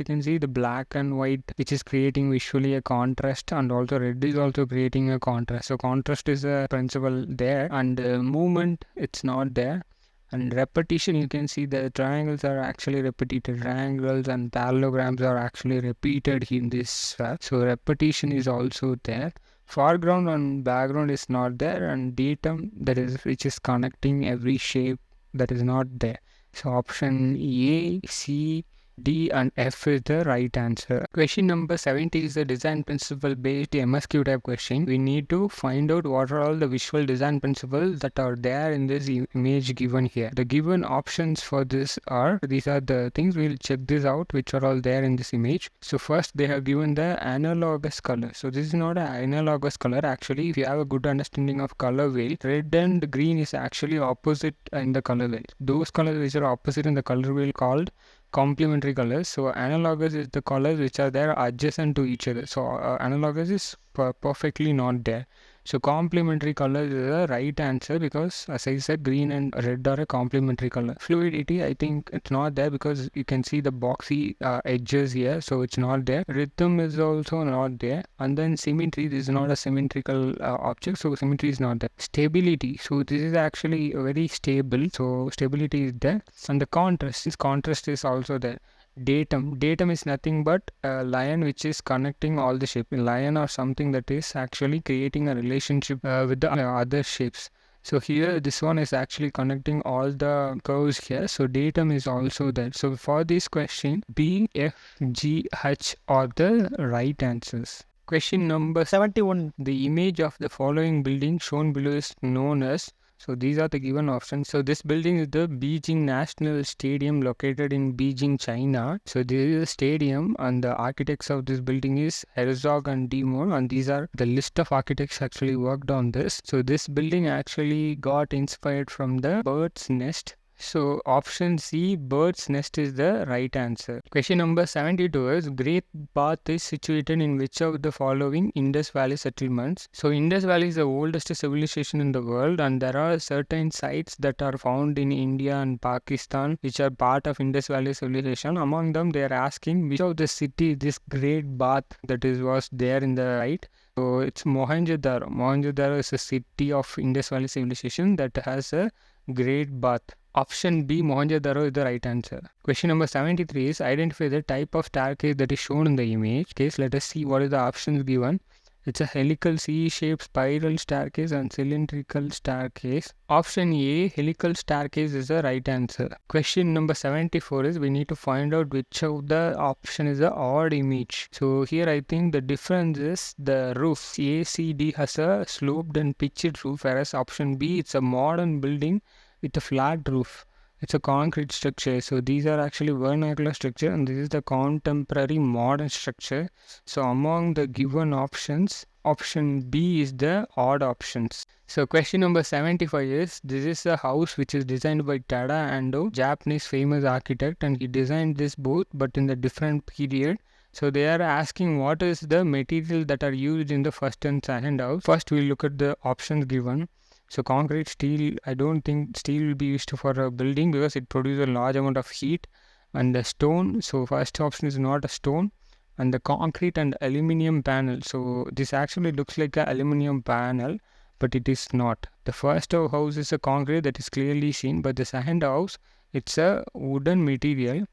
you can see the black and white, which is creating visually a contrast, and also red is also creating a contrast. So contrast is a principle there, and movement, it's not there. And repetition, you can see the triangles are actually repeated. Triangles and parallelograms are actually repeated in this. So repetition is also there. Foreground and background is not there, and datum, that is which is connecting every shape, that is not there. So option A, C, D and F is the right answer. Question number 70 is the design principle based MSQ type question. We need to find out what are all the visual design principles that are there in this image given here. The given options for this are, these are the things, we'll check this out which are all there in this image. So first they have given the analogous color. So this is not an analogous color. Actually, if you have a good understanding of color wheel, red and green is actually opposite in the color wheel. Those colors which are opposite in the color wheel called complementary colors. So analogous is the colors which are there adjacent to each other. So analogous is perfectly not there. So complementary color is the right answer because, as I said, green and red are a complementary color. Fluidity, I think it's not there because you can see the boxy edges here, so it's not there. Rhythm is also not there. And then symmetry, this is not a symmetrical object, so symmetry is not there. Stability, so this is actually very stable, so stability is there. And the contrast, this contrast is also there. Datum is nothing but a line which is connecting all the shapes. A line or something that is actually creating a relationship with the other shapes. So here this one is actually connecting all the curves here. So datum is also there. So for this question, B, F, G, H are the right answers. Question number 71. The image of the following building shown below is known as. So these are the given options. So this building is the Beijing National Stadium located in Beijing, China. So this is a stadium and the architects of this building is Herzog and Demore, and these are the list of architects actually worked on this. So this building actually got inspired from the bird's nest. So option C, bird's nest, is the right answer. Question number 72 is Great Bath is situated in which of the following Indus Valley settlements? So Indus Valley is the oldest civilization in the world, and there are certain sites that are found in India and Pakistan which are part of Indus Valley civilization. Among them, they are asking which of the city this Great Bath that is was there in the right. So it's Mohenjo-daro. Mohenjo-daro is a city of Indus Valley civilization that has a Great Bath. Option B, Mohenjo-daro, is the right answer. Question number 73 is identify the type of staircase that is shown in the image. Case, let us see what is the options given. It's a helical C-shaped spiral staircase and cylindrical staircase. Option A, helical staircase, is the right answer. Question number 74 is we need to find out which of the option is the odd image. So here I think the difference is the roof. ACD has a sloped and pitched roof, whereas option B, it's a modern building with a flat roof. It's a concrete structure. So these are actually vernacular structure, and this is the contemporary modern structure. So among the given options, option B is the odd options. So question number 75 is, this is a house which is designed by Tada Ando, Japanese famous architect, and he designed this both but in the different period. So they are asking what is the material that are used in the first and second house. First we'll look at the options given. So concrete, steel, I don't think steel will be used for a building because it produces a large amount of heat. And the stone, so first option is not a stone. And the concrete and aluminium panel. So this actually looks like an aluminium panel, but it is not. The first house is a concrete, that is clearly seen, but the second house, it's a wooden material.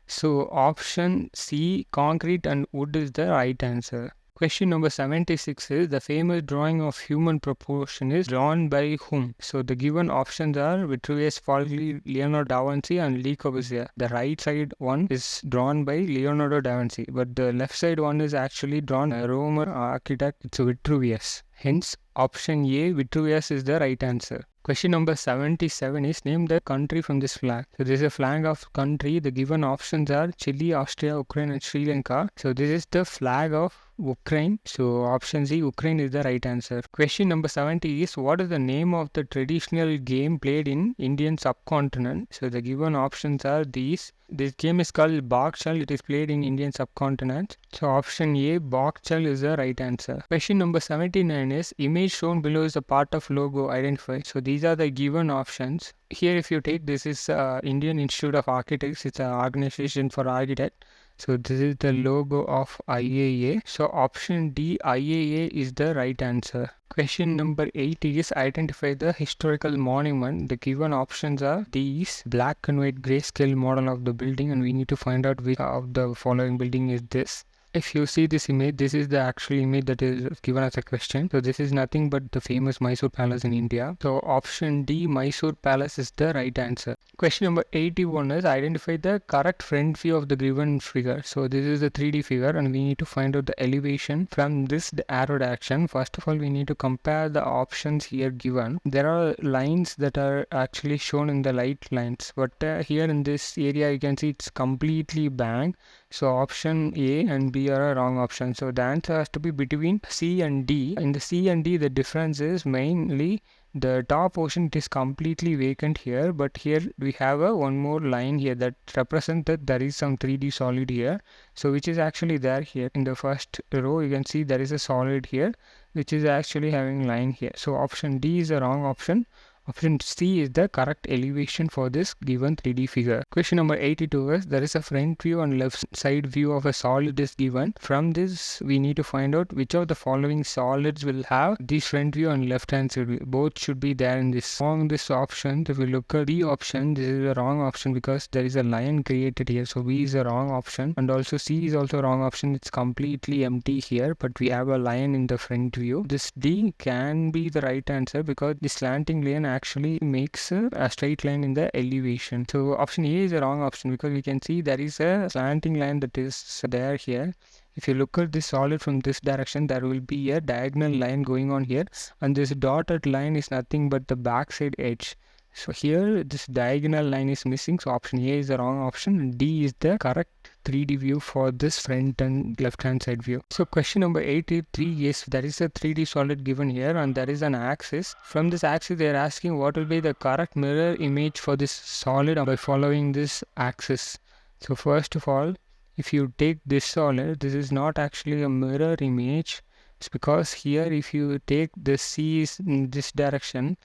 So option C, concrete and wood, is the right answer. Question number 76 is the famous drawing of human proportion is drawn by whom? So the given options are Vitruvius, Foley, Leonardo da Vinci, and Le Corbusier. The right side one is drawn by Leonardo da Vinci, but the left side one is actually drawn by a Roman architect. It's Vitruvius. Hence, option A, Vitruvius, is the right answer. Question number 77 is name the country from this flag. So this is a flag of country. The given options are Chile, Austria, Ukraine, and Sri Lanka. So this is the flag of Ukraine. So option C, Ukraine, is the right answer. Question number 70 is what is the name of the traditional game played in Indian subcontinent? So the given options are these. This game is called Bakshal. It is played in Indian subcontinent. So option A, Bakshal, is the right answer. Question number 79 is image shown below is a part of logo. Identify. So these are the given options. Here if you take, this is Indian Institute of Architects. It's an organization for architects. So this is the logo of IAA. So option D, IAA, is the right answer. Question number 80 is identify the historical monument. The given options are these: black and white grayscale model of the building, and we need to find out which of the following building is this. If you see this image, this is the actual image that is given as a question. So this is nothing but the famous Mysore Palace in India. So option D, Mysore Palace, is the right answer. Question number 81 is identify the correct front view of the given figure. So this is the 3D figure, and we need to find out the elevation from this arrow direction. First of all, we need to compare the options here given. There are lines that are actually shown in the light lines, but here in this area you can see it's completely blank. So option A and B are a wrong option. So the answer has to be between C and D. In the C and D, the difference is mainly the top portion, it is completely vacant here, but here we have a one more line here that represents that there is some 3D solid here. So which is actually there here in the first row, you can see there is a solid here which is actually having line here. So option D is a wrong option. Option C is the correct elevation for this given 3D figure. Question number 82 is there is a front view and left side view of a solid is given. From this we need to find out which of the following solids will have this front view and left hand side view. Both should be there in this. Among this option, if we look at B option, this is a wrong option because there is a line created here. So B is a wrong option, and also C is also a wrong option. It's completely empty here, but we have a line in the front view. This D can be the right answer because the slanting line actually makes a straight line in the elevation. So option A is a wrong option because we can see there is a slanting line that is there here. If you look at this solid from this direction, there will be a diagonal line going on here, and this dotted line is nothing but the backside edge. So here this diagonal line is missing, so option A is the wrong option and D is the correct 3D view for this front and left hand side view. So question number 83 is there is a 3D solid given here and there is an axis. From this axis they are asking what will be the correct mirror image for this solid by following this axis. So first of all, if you take this solid, this is not actually a mirror image. It's because here if you take the C is in this direction,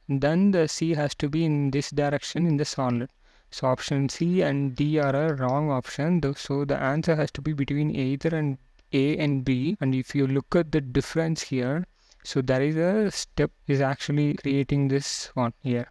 then the C has to be in this direction in the solid. So option C and D are a wrong option. So the answer has to be between either and A and B. And if you look at the difference here, so there is a step is actually creating this one here.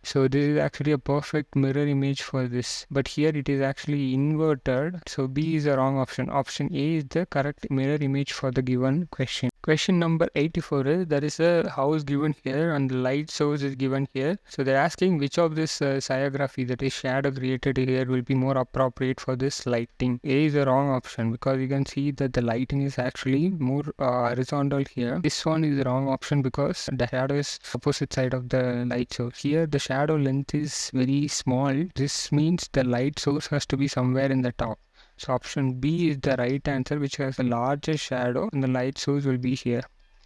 So this is actually a perfect mirror image for this, but here it is actually inverted. So B is the wrong option. Option A is the correct mirror image for the given question. Question number 84 is there is a house given here and the light source is given here. So they're asking which of this sciography, that is shadow created here, will be more appropriate for this lighting. A is the wrong option because you can see that the lighting is actually more horizontal here. This one is the wrong option because the shadow is opposite side of the light source. Here the shadow length is very small. This means the light source has to be somewhere in the top. So option B is the right answer, which has the largest shadow and the light source will be here.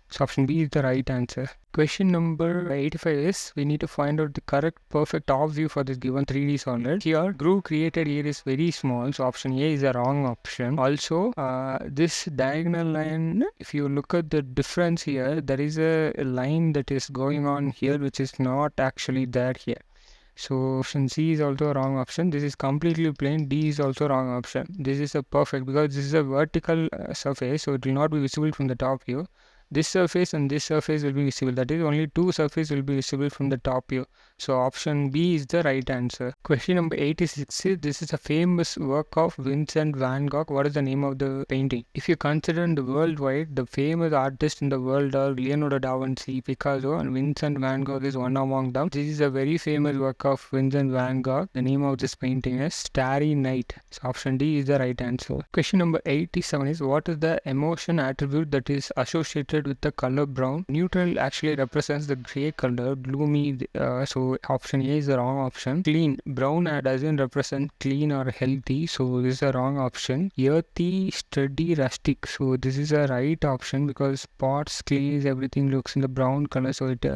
So option B is the right answer. Question number 85 is we need to find out the correct perfect top view for this given 3D solid. Here groove created here is very small, so option A is the wrong option. Also this diagonal line, if you look at the difference here, there is a line that is going on here which is not actually there here. So option C is also a wrong option. This is completely plain. D is also wrong option. This is a perfect because this is a vertical surface, so it will not be visible from the top view. This surface and this surface will be visible. That is, only two surfaces will be visible from the top view. So option B is the right answer. Question number 86 is this is a famous work of Vincent van Gogh. What is the name of the painting? If you consider in the worldwide, the famous artists in the world are Leonardo da Vinci, Picasso, and Vincent van Gogh is one among them. This is a very famous work of Vincent van Gogh. The name of this painting is Starry Night. So option D is the right answer. Question number 87 is what is the emotion attribute that is associated with the color brown? Neutral actually represents the gray color, gloomy, so option A is the wrong option. Clean, brown doesn't represent clean or healthy, so this is the wrong option. Earthy, sturdy, rustic, so this is a right option because pots, clays, everything looks in the brown color, so it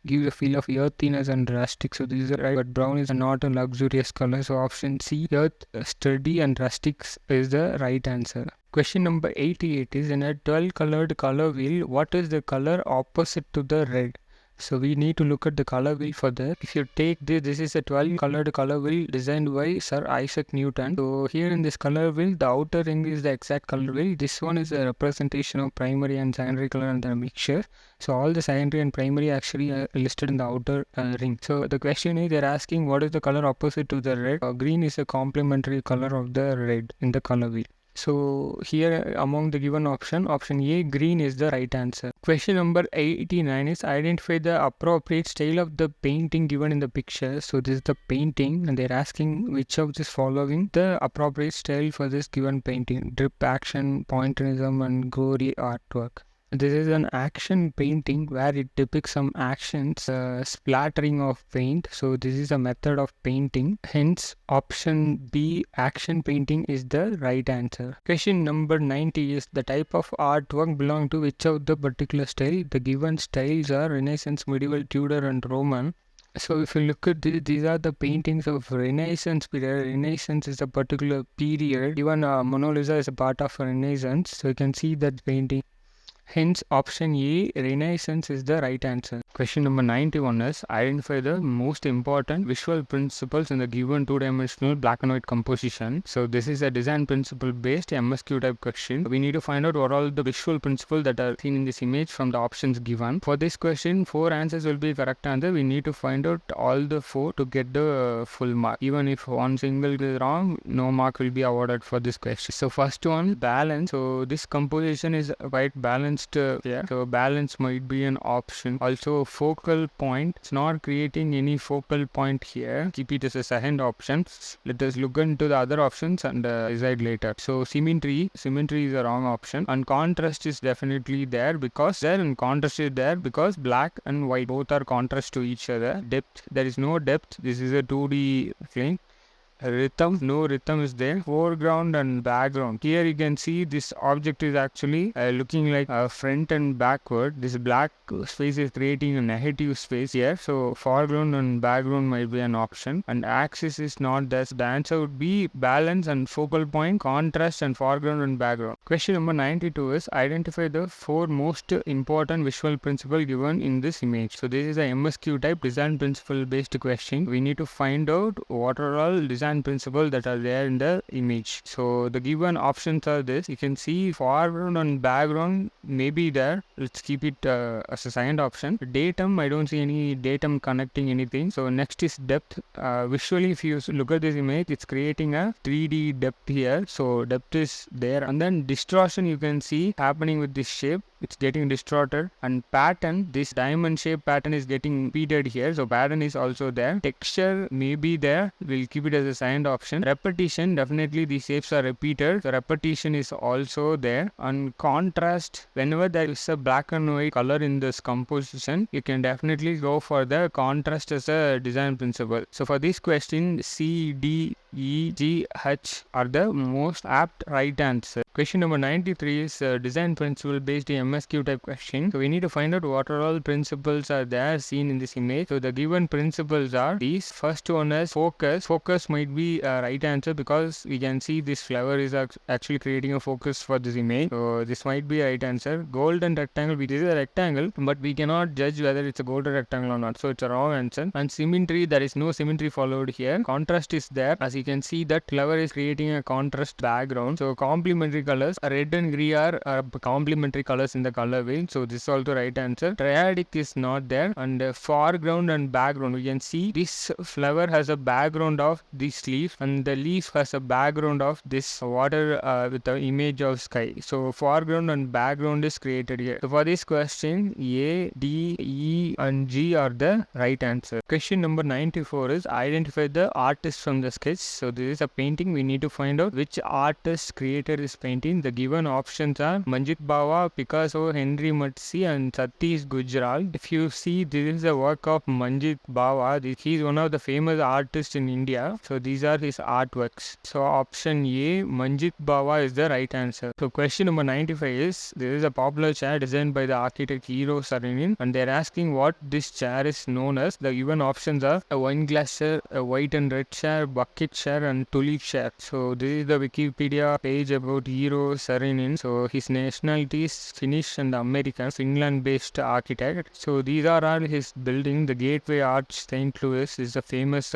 gives a feel of earthiness and rustic, so this is right. But brown is not a luxurious color, so option C, earth, sturdy and rustic is the right answer. Question number 88 is in a 12 colored color wheel, what is the color opposite to the red? So we need to look at the color wheel for that. If you take this is a 12 colored color wheel designed by Sir Isaac Newton. So here in this color wheel, the outer ring is the exact color wheel. This one is a representation of primary and secondary color and their mixture. So all the secondary and primary actually are listed in the outer ring. So the question is they're asking what is the color opposite to the red? Green is a complementary color of the red in the color wheel. So here among the given option A, green is the right answer. Question number 89 is identify the appropriate style of the painting given in the picture. So this is the painting and they're asking which of this following the appropriate style for this given painting. Drip, action, pointillism and gory artwork. This is an action painting where it depicts some actions, splattering of paint. So this is a method of painting. Hence, option B, action painting is the right answer. Question number 90 is the type of artwork belong to which of the particular style? The given styles are Renaissance, Medieval, Tudor and Roman. So if you look at this, these are the paintings of Renaissance period. Renaissance is a particular period. Even Mona Lisa is a part of Renaissance. So you can see that painting. Hence, option A, Renaissance is the right answer. Question number 91 is identify the most important visual principles in the given two-dimensional black and white composition. So this is a design principle based MSQ type question. We need to find out what are all the visual principles that are seen in this image from the options given. For this question, 4 answers will be correct answer. We need to find out all the 4 to get the full mark. Even if one single is wrong, no mark will be awarded for this question. So first one, balance. So this composition is quite balanced here. So balance might be an option. Also focal point. It's not creating any focal point here. Keep it as a second option. Let us look into the other options and decide later. So symmetry is the wrong option. And contrast is definitely there because contrast is there because black and white both are contrast to each other. Depth, there is no depth. This is a 2D thing. rhythm. No rhythm is there. Foreground and background. Here you can see this object is actually looking like front and backward. This black space is creating a negative space here. So foreground and background might be an option. And axis is not there. So the answer would be balance and focal point, contrast and foreground and background. Question number 92 is identify the 4 most important visual principle given in this image. So this is a MSQ type design principle based question. We need to find out what are all design principles that are there in the image. So the given options are this. You can see foreground and background may be there. Let's keep it as a second option. Datum, I don't see any datum connecting anything. So next is depth. Visually, if you look at this image, it's creating a 3D depth here. So depth is there. And then distortion you can see happening with this shape. It's getting distorted. And pattern, this diamond shape pattern is getting repeated here. So pattern is also there. Texture may be there. We'll keep it as a second option. Repetition, definitely these shapes are repeated. The repetition is also there. And contrast, whenever there is a black and white color in this composition, you can definitely go for the contrast as a design principle. So for this question, C, D, E, G, H are the most apt right answer. Question number 93 is design principle based MSQ type question. So we need to find out what are all principles are there seen in this image. So the given principles are these. First one is focus. Focus might be a right answer because we can see this flower is actually creating a focus for this image. So this might be a right answer. Golden rectangle, which is a rectangle, but we cannot judge whether it's a golden rectangle or not. So it's a wrong answer. And symmetry, there is no symmetry followed here. Contrast is there. As you can see, that flower is creating a contrast background. So complementary colors, red and green are complementary colors in the color wheel. So this is also right answer. Triadic is not there. And foreground and background, we can see this flower has a background of this leaf, and the leaf has a background of this water with the image of sky. So foreground and background is created here. So for this question, A, D, E and G are the right answer. Question number 94 is identify the artist from the sketch. So this is a painting. We need to find out which artist created this painting. The given options are Manjit Bawa, Picasso, Henry Matsi and Satish Gujral. If you see, this is a work of Manjit Bawa. He is one of the famous artists in India. So these are his artworks. So option A, Manjit Bawa is the right answer. So question number 95 is, there is a popular chair designed by the architect Hero Saarinen, and they are asking what this chair is known as. The given options are a wine glass chair, a white and red chair, bucket chair and tulip chair. So this is the Wikipedia page about Hero Saarinen. So his nationality is Finnish and American, Finland-based architect. So these are all his buildings. The Gateway Arch St. Louis is a famous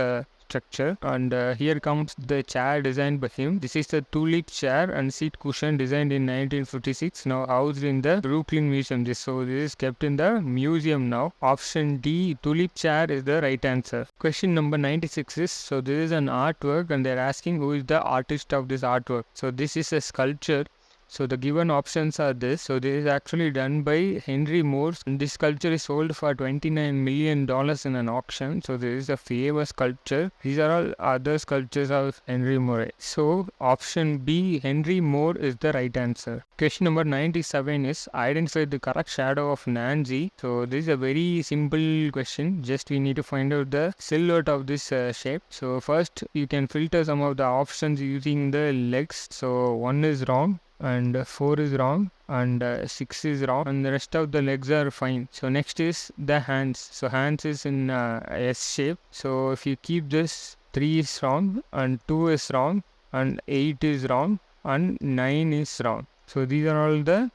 structure, and here comes the chair designed by him. This is the tulip chair and seat cushion designed in 1956, now housed in the Brooklyn Museum. This is kept in the museum now. Option D, tulip chair is the right answer. Question number 96 is, so this is an artwork and they're asking who is the artist of this artwork. So this is a sculpture. So the given options are this. So this is actually done by Henry Morse, and this sculpture is sold for $29 million in an auction. So this is a famous sculpture. These are all other sculptures of Henry Moore. So option B, Henry Moore is the right answer. Question number 97 is identify the correct shadow of Nancy. So this is a very simple question. Just we need to find out the silhouette of this shape. So first you can filter some of the options using the legs. So 1 is wrong, and 4 is wrong, and 6 is wrong, and the rest of the legs are fine. So next is the hands. So hands is in S shape. So if you keep this, 3 is wrong, and 2 is wrong, and 8 is wrong, and 9 is wrong. So these are all the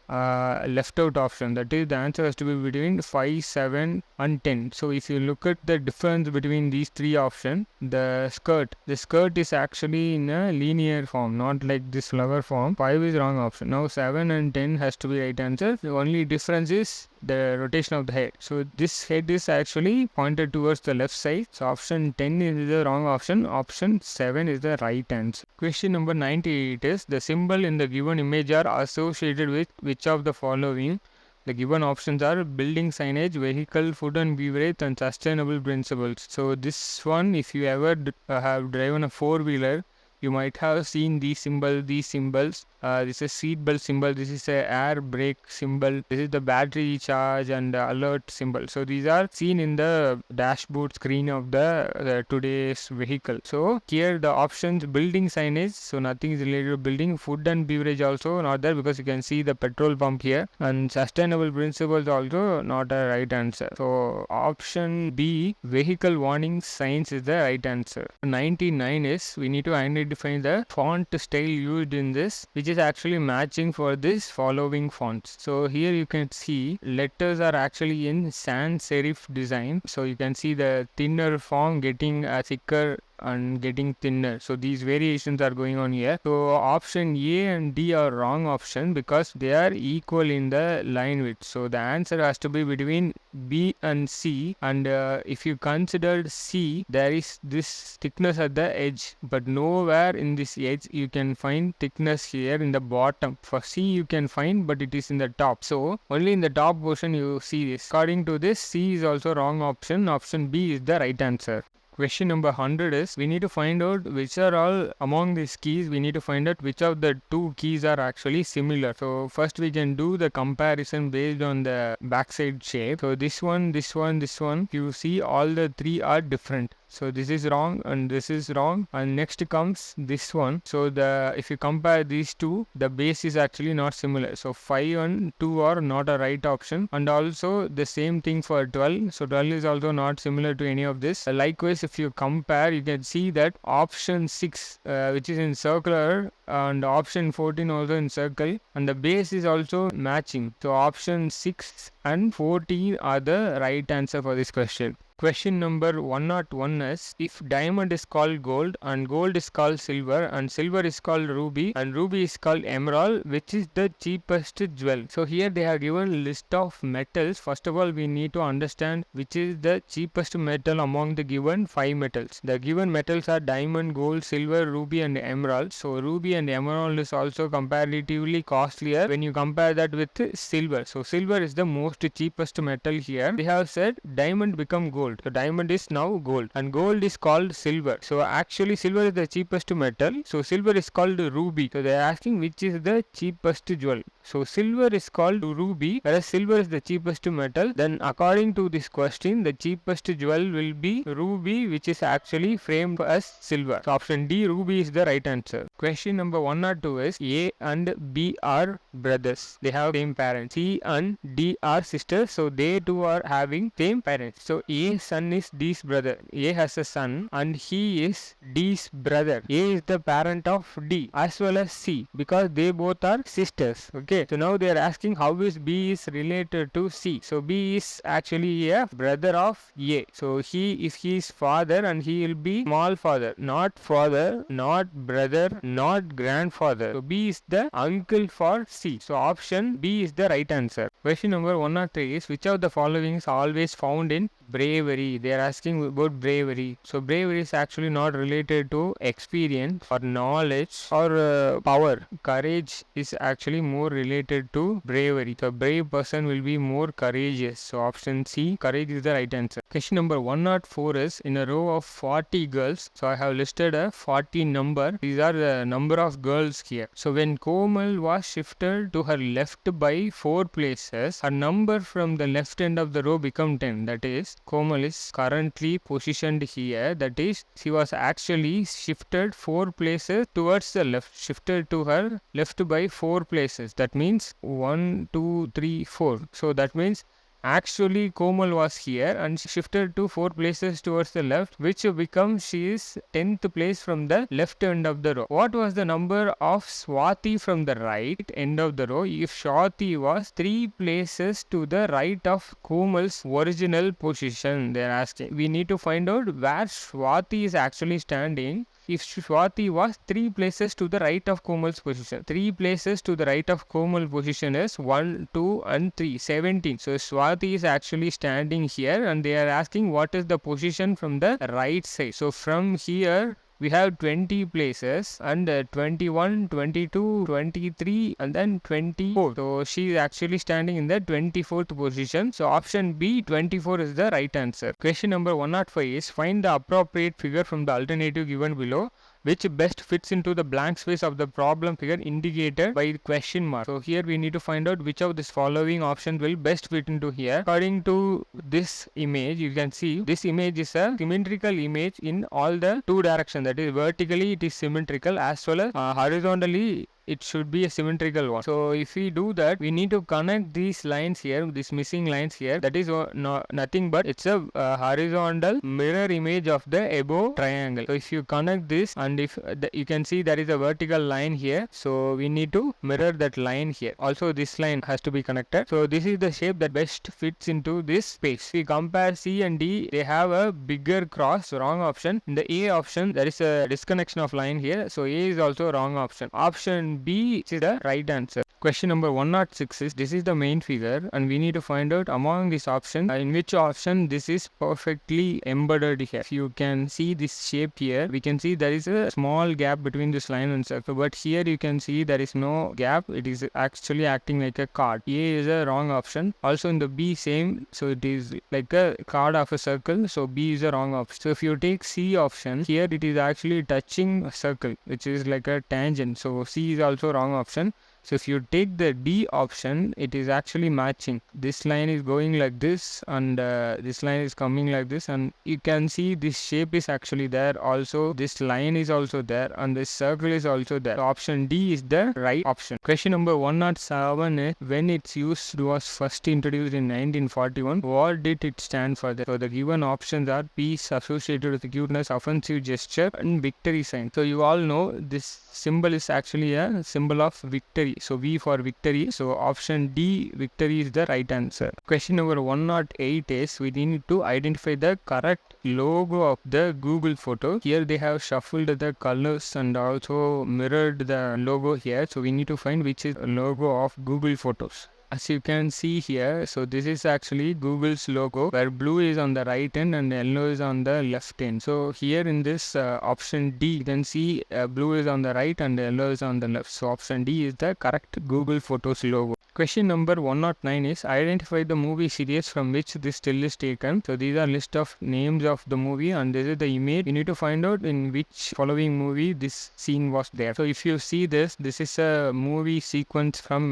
left out options. That is, the answer has to be between 5, 7 and 10. So if you look at the difference between these three options, the skirt is actually in a linear form, not like this flower form. 5 is wrong option. Now 7 and 10 has to be right answer. The only difference is the rotation of the head. So this head is actually pointed towards the left side. So option 10 is the wrong option. Option 7 is the right answer. Question number 98 is, the symbol in the given image are associated with which of the following? The given options are building signage, vehicle, food and beverage and sustainable principles. So this one, if you ever have driven a 4-wheeler, you might have seen these symbols This is seat belt symbol. This is a air brake symbol. This is the battery charge and alert symbol. So these are seen in the dashboard screen of the today's vehicle. So here the options: building signage, so nothing is related to building. Food and beverage also not there because you can see the petrol pump here. And sustainable principles also not a right answer. So option B, vehicle warning signs, is the right answer. 99 is, we need to identify the font style used in this, which is actually matching for this following fonts. So here you can see letters are actually in sans serif design. So you can see the thinner form getting thicker and getting thinner. So these variations are going on here. So option A and D are wrong option because they are equal in the line width. So the answer has to be between B and C. And if you consider C, there is this thickness at the edge, but nowhere in this edge you can find thickness here in the bottom. For C you can find, but it is in the top. So only in the top portion you see this. According to this, C is also wrong option. Option B is the right answer. Question number 100 is, we need to find out which are all among these keys. We need to find out which of the two keys are actually similar. So first we can do the comparison based on the backside shape. So this one, this one, this one, you see all the three are different. So this is wrong and this is wrong, and next comes this one. So if you compare these two, the base is actually not similar. So 5 and 2 are not a right option, and also the same thing for 12. So 12 is also not similar to any of this. Likewise, if you compare, you can see that option 6 which is in circular, and option 14 also in circle, and the base is also matching. So option 6 and 14 are the right answer for this question. Question number 101 is, if diamond is called gold and gold is called silver and silver is called ruby and ruby is called emerald, which is the cheapest jewel? So here they have given list of metals. First of all, we need to understand which is the cheapest metal among the given 5 metals. The given metals are diamond, gold, silver, ruby and emerald. So ruby and emerald is also comparatively costlier when you compare that with silver. So silver is the most cheapest metal here. They have said diamond become gold. So diamond is now gold and gold is called silver. So actually silver is the cheapest metal. So silver is called ruby. So they are asking which is the cheapest jewel. So silver is called ruby, whereas silver is the cheapest metal. Then according to this question, the cheapest jewel will be ruby, which is actually framed as silver. So option D, ruby, is the right answer. Question number 102 is, A and B are brothers. They have same parents. C and D are sisters. So they two are having same parents. So A son is D's brother. A has a son and he is D's brother. A is the parent of D as well as C because they both are sisters. Okay. So now they are asking how is B is related to C. So B is actually a brother of A. So he is his father and he will be small father, not father, not brother, not grandfather. So B is the uncle for C. So option B is the right answer. Question number 103 is, which of the following is always found in bravery? They are asking about bravery. So bravery is actually not related to experience or knowledge or power. Courage is actually more related to bravery. So brave person will be more courageous. So option C, courage, is the right answer. Question number 104 is, in a row of 40 girls. So I have listed a 40 number. These are the number of girls here. So when Komal was shifted to her left by 4 places, her number from the left end of the row become 10. That is, Komal is currently positioned here. That is, she was actually shifted 4 places towards the left. Shifted to her left by 4 places. That means 1, 2, 3, 4. So that means actually Komal was here and shifted to 4 places towards the left, which becomes she is 10th place from the left end of the row. What was the number of Swati from the right end of the row if Swati was 3 places to the right of Komal's original position? They are asking. We need to find out where Swati is actually standing if Swati was 3 places to the right of Komal's position. 3 places to the right of Komal position is 1, 2 and 3, 17. So Swati is actually standing here and they are asking what is the position from the right side. So from here we have 20 places and 21, 22, 23 and then 24. So she is actually standing in the 24th position. So option B, 24, is the right answer. Question number 105 is, find the appropriate figure from the alternative given below which best fits into the blank space of the problem figure indicated by the question mark. So here we need to find out which of this following options will best fit into here. According to this image, you can see this image is a symmetrical image in all the two directions. That is, vertically it is symmetrical, as well as horizontally it should be a symmetrical one. So if we do that, we need to connect these lines here, these missing lines here. That is nothing but it's a horizontal mirror image of the above triangle. So if you connect this, and if you can see there is a vertical line here, so we need to mirror that line here. Also this line has to be connected. So this is the shape that best fits into this space. If we compare C and D, they have a bigger cross, so wrong option. In the A option, there is a disconnection of line here, so A is also wrong option. Option B is the right answer. Question number 106 is, this is the main figure and we need to find out among these options in which option this is perfectly embedded here. If you can see this shape here, we can see there is a small gap between this line and circle, but here you can see there is no gap. It is actually acting like a card. A is a wrong option. Also in the B same, so it is like a card of a circle, so B is a wrong option. So if you take C option, here it is actually touching a circle, which is like a tangent, so C is also wrong option. So if you take the D option, it is actually matching. This line is going like this, and this line is coming like this, and you can see this shape is actually there. Also this line is also there, and this circle is also there. So option D is the right option. Question number 107 is, when its use was first introduced in 1941, what did it stand for? So the given options are peace, associated with cuteness, offensive gesture, and victory sign. So you all know this symbol is actually a symbol of victory. So V for victory. So option D, victory, is the right answer. Question number 108 is, we need to identify the correct logo of the Google photo. Here they have shuffled the colors and also mirrored the logo here. So we need to find which is the logo of Google Photos. As you can see here, so this is actually Google's logo, where blue is on the right end and yellow is on the left end. So here in this option D, you can see blue is on the right and yellow is on the left. So option D is the correct Google Photos logo. Question number 109 is, identify the movie series from which this still is taken. So these are list of names of the movie, and this is the image. You need to find out in which following movie this scene was there. So if you see this is a movie sequence from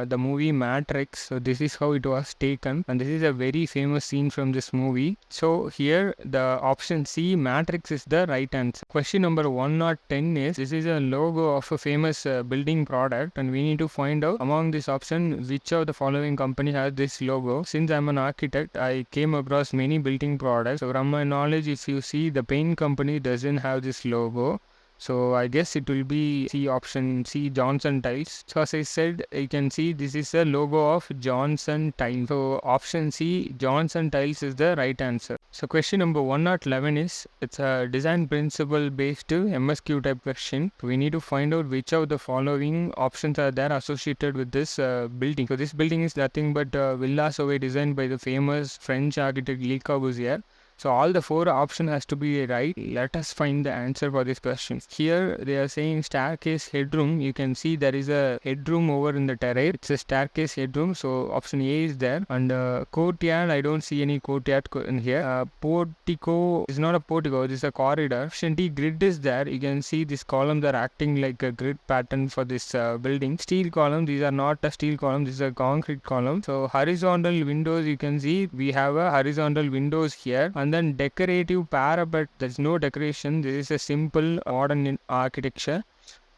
the movie Matrix. So this is how it was taken, and this is a very famous scene from this movie. So here the option C, Matrix, is the right answer. Question number 110 is, this is a logo of a famous building product, and we need to find out among this option which of the following company has this logo. Since I'm an architect, I came across many building products. So from my knowledge, if you see, the paint company doesn't have this logo. So I guess it will be C, option C, Johnson Tiles. So as I said, you can see this is a logo of Johnson Tiles. So option C, Johnson Tiles, is the right answer. So question number 111 is, it's a design principle based MSQ type question. We need to find out which of the following options are there associated with this building. So this building is nothing but Villa Sauvé, designed by the famous French architect Le Corbusier. So all the four options has to be right. Let us find the answer for this question. Here they are saying staircase headroom. You can see there is a headroom over in the terrace. It's a staircase headroom. So option A is there. And courtyard, I don't see any courtyard in here. Portico is not a portico. It is a corridor. Option D, grid, is there. You can see these columns are acting like a grid pattern for this building. Steel column. These are not a steel column. This is a concrete column. So horizontal windows. You can see we have a horizontal windows here. And then decorative parapet, there's no decoration. This is a simple modern architecture.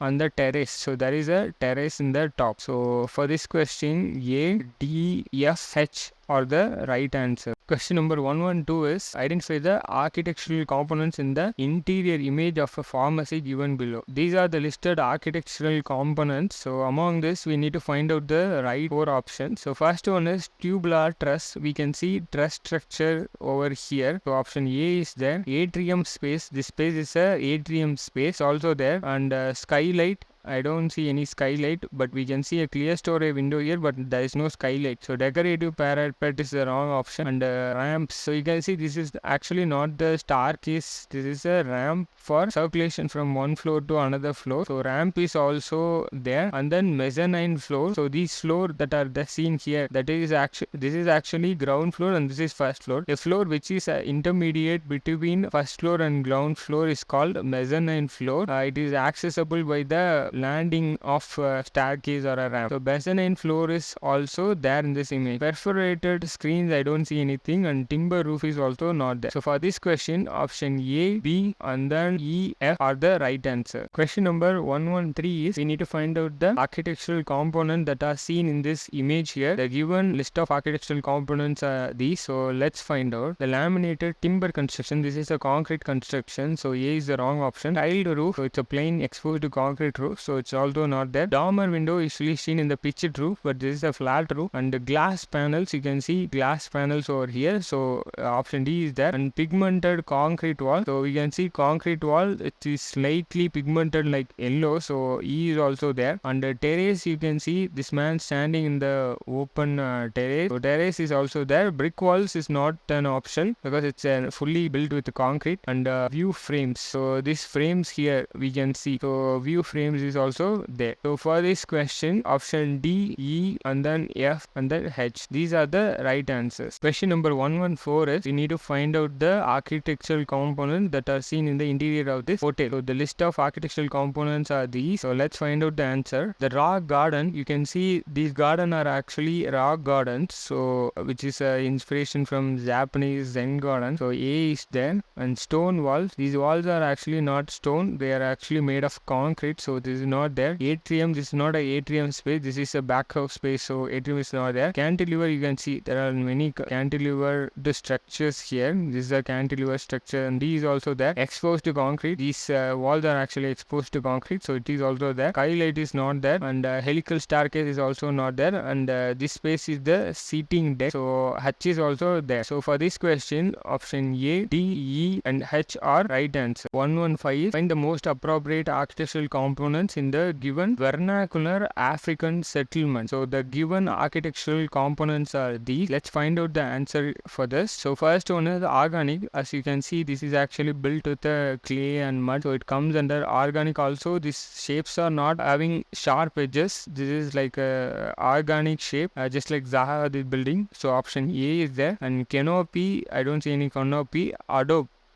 On the terrace, so there is a terrace in the top. So for this question, A, D, F, H are the right answer. Question number 112 is, identify the architectural components in the interior image of a pharmacy given below. These are the listed architectural components. So among this, we need to find out the right four options. So first one is tubular truss. We can see truss structure over here. So option A is there. Atrium space. This space is a atrium space also there. And skylight I don't see any skylight, but we can see a clear story window here, but there is no skylight. So decorative parapet is the wrong option. And ramps. So you can see this is actually not the staircase. This is a ramp for circulation from one floor to another floor. So ramp is also there. And then mezzanine floor. So these floor that are seen here, this is actually ground floor and this is first floor. A floor which is intermediate between first floor and ground floor is called mezzanine floor. It is accessible by the landing of staircase or a ramp. So mezzanine floor is also there in this image. Perforated screens, I don't see anything, and timber roof is also not there. So for this question, option A, B and then E, F are the right answer. Question number 113 is we need to find out the architectural component that are seen in this image here. The given list of architectural components are these. So let's find out. The laminated timber construction, this is a concrete construction, so A is the wrong option. Tiled roof, so it's a plain exposed concrete roof, so it's also not there. Dormer window is usually seen in the pitched roof, but this is a flat roof. And the glass panels, you can see glass panels over here, so option D is there. And pigmented concrete wall, so we can see concrete wall, it is slightly pigmented like yellow, so E is also there. And the terrace, you can see this man standing in the open terrace, so terrace is also there. Brick walls is not an option because it's fully built with concrete. And view frames, so these frames here we can see, so view frames is also there. So for this question, option D, E and then F and then H, these are the right answers. Question number 114 is we need to find out the architectural components that are seen in the interior of this hotel. So the list of architectural components are these, so let's find out the answer. The rock garden, you can see these garden are actually rock gardens, so which is inspiration from Japanese Zen garden. So A is there. And stone walls, these walls are actually not stone, they are actually made of concrete, so this is not there. Atrium, this is not a atrium space, this is a back house space, so atrium is not there. Cantilever, you can see there are many cantilever structures here. This is a cantilever structure, and D is also there. Exposed to concrete, these walls are actually exposed to concrete, so it is also there. Skylight is not there. And helical staircase is also not there. And this space is the seating deck, so H is also there. So for this question, option A, D, E and H are right answer. 115 is find the most appropriate architectural components in the given vernacular African settlement. So the given architectural components are these. Let's find out the answer for this. So first one is organic. As you can see, this is actually built with clay and mud, so it comes under organic also. These shapes are not having sharp edges. This is like a organic shape, just like Zaha the building. So option A is there. And canopy, I don't see any canopy.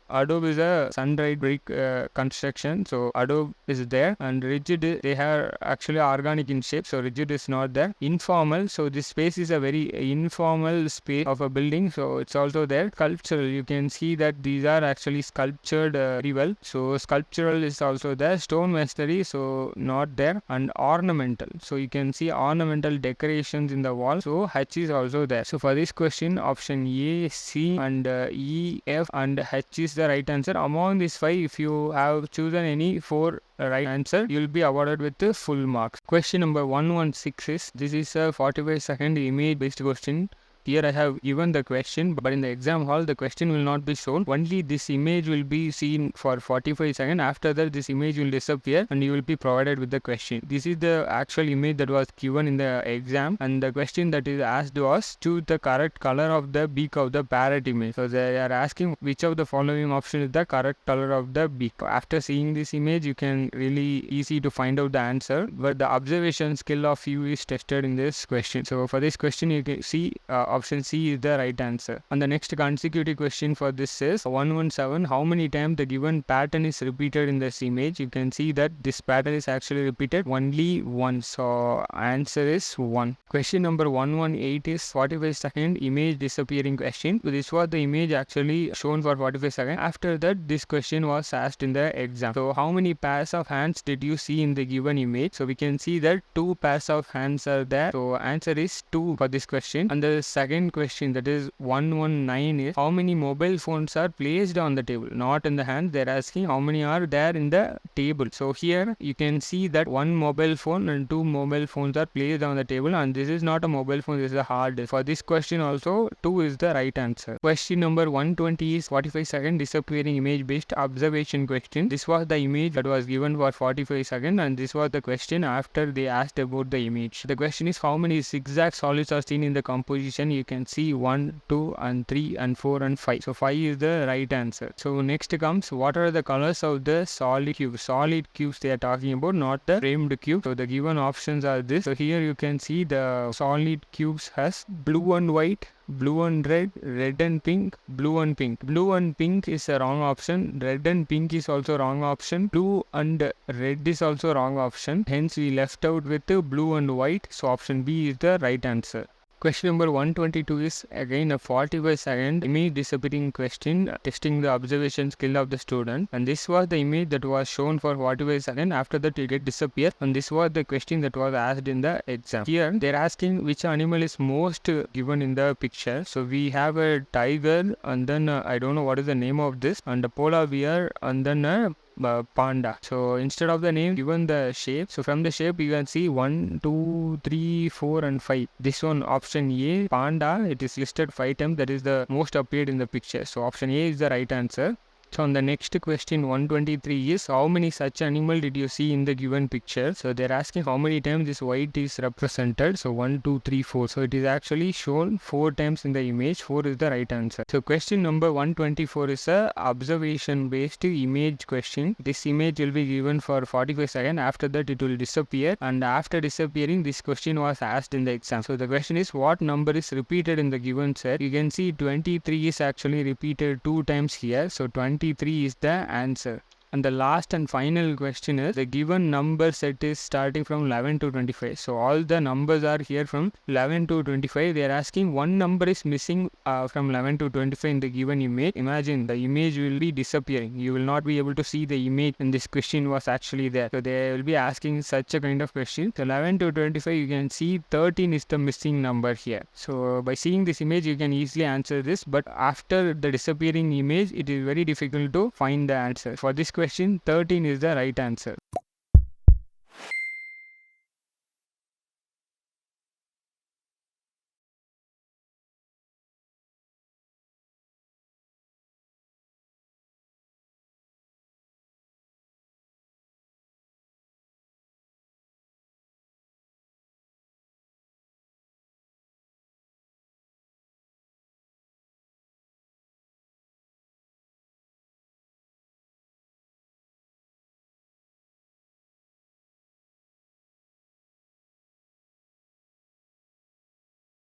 Adobe is a sun-dried brick construction, so adobe is there. And rigid, they are actually organic in shape, so rigid is not there. Informal, so this space is a very informal space of a building, so it's also there. Sculptural, you can see that these are actually sculptured very well, so sculptural is also there. Stone masonry, so not there. And ornamental, so you can see ornamental decorations in the wall, so H is also there. So for this question, option A, C and E, F and H is the right answer. Among these 5, if you have chosen any 4 right answer, you will be awarded with the full marks. Question number 116 is, this is a 45-second image based question. Here I have given the question, but in the exam hall the question will not be shown. Only this image will be seen for 45 seconds. After that, this image will disappear and you will be provided with the question. This is the actual image that was given in the exam, and the question that is asked was choose the correct color of the beak of the parrot image. So they are asking which of the following option is the correct color of the beak. After seeing this image, you can really easy to find out the answer, but the observation skill of you is tested in this question. So for this question, you can see option C is the right answer. And the next consecutive question for this is 117. How many times the given pattern is repeated in this image? You can see that this pattern is actually repeated only once. So answer is 1. Question number 118 is 45-second image disappearing question. So this was the image actually shown for 45 seconds. After that, this question was asked in the exam. So how many pairs of hands did you see in the given image? So we can see that 2 pairs of hands are there. So answer is 2 for this question. And the second question, that is 119, is how many mobile phones are placed on the table, not in the hand. They're asking how many are there in the table. So here you can see that one mobile phone and two mobile phones are placed on the table, and this is not a mobile phone, this is a hard disk. For this question also 2 is the right answer. Question number 120 is 45 second disappearing image based observation question. This was the image that was given for 45 seconds, and this was the question after they asked about the image. The question is how many zigzag solids are seen in the composition. You can see 1, 2 and 3 and 4 and 5. So 5 is the right answer. So next comes, what are the colors of the solid cubes? Solid cubes they are talking about, not the framed cube. So the given options are this. So here you can see the solid cubes has blue and white, blue and red, red and pink, blue and pink. Blue and pink is a wrong option. Red and pink is also wrong option. Blue and red is also wrong option. Hence we left out with the blue and white. So option B is the right answer. Question number 122 is again a 45 second image disappearing question, testing the observation skill of the student. And this was the image that was shown for 45 seconds. After that it get disappear, and this was the question that was asked in the exam. Here they're asking which animal is most given in the picture. So we have a tiger, and then I don't know what is the name of this, and a polar bear, and then a panda. So instead of the name, given the shape. So from the shape you can see 1, 2, 3, 4 and 5. This one, option A, panda, it is listed 5 times. That is the most appeared in the picture. So option A is the right answer. So on the next question 123 is how many such animal did you see in the given picture. So they're asking how many times this white is represented. So 1, 2, 3, 4. So it is actually shown 4 times in the image. 4 is the right answer. So question number 124 is a observation based image question. This image will be given for 45 seconds. After that it will disappear, and after disappearing this question was asked in the exam. So the question is what number is repeated in the given set. You can see 23 is actually repeated 2 times here. So 23 is the answer. And the last and final question is the given number set is starting from 11 to 25. So all the numbers are here from 11 to 25. They are asking one number is missing from 11 to 25 in the given image. Imagine the image will be disappearing. You will not be able to see the image when this question was actually there. So they will be asking such a kind of question. So 11 to 25 you can see 13 is the missing number here. So by seeing this image you can easily answer this, but after the disappearing image it is very difficult to find the answer. For this question 13 is the right answer.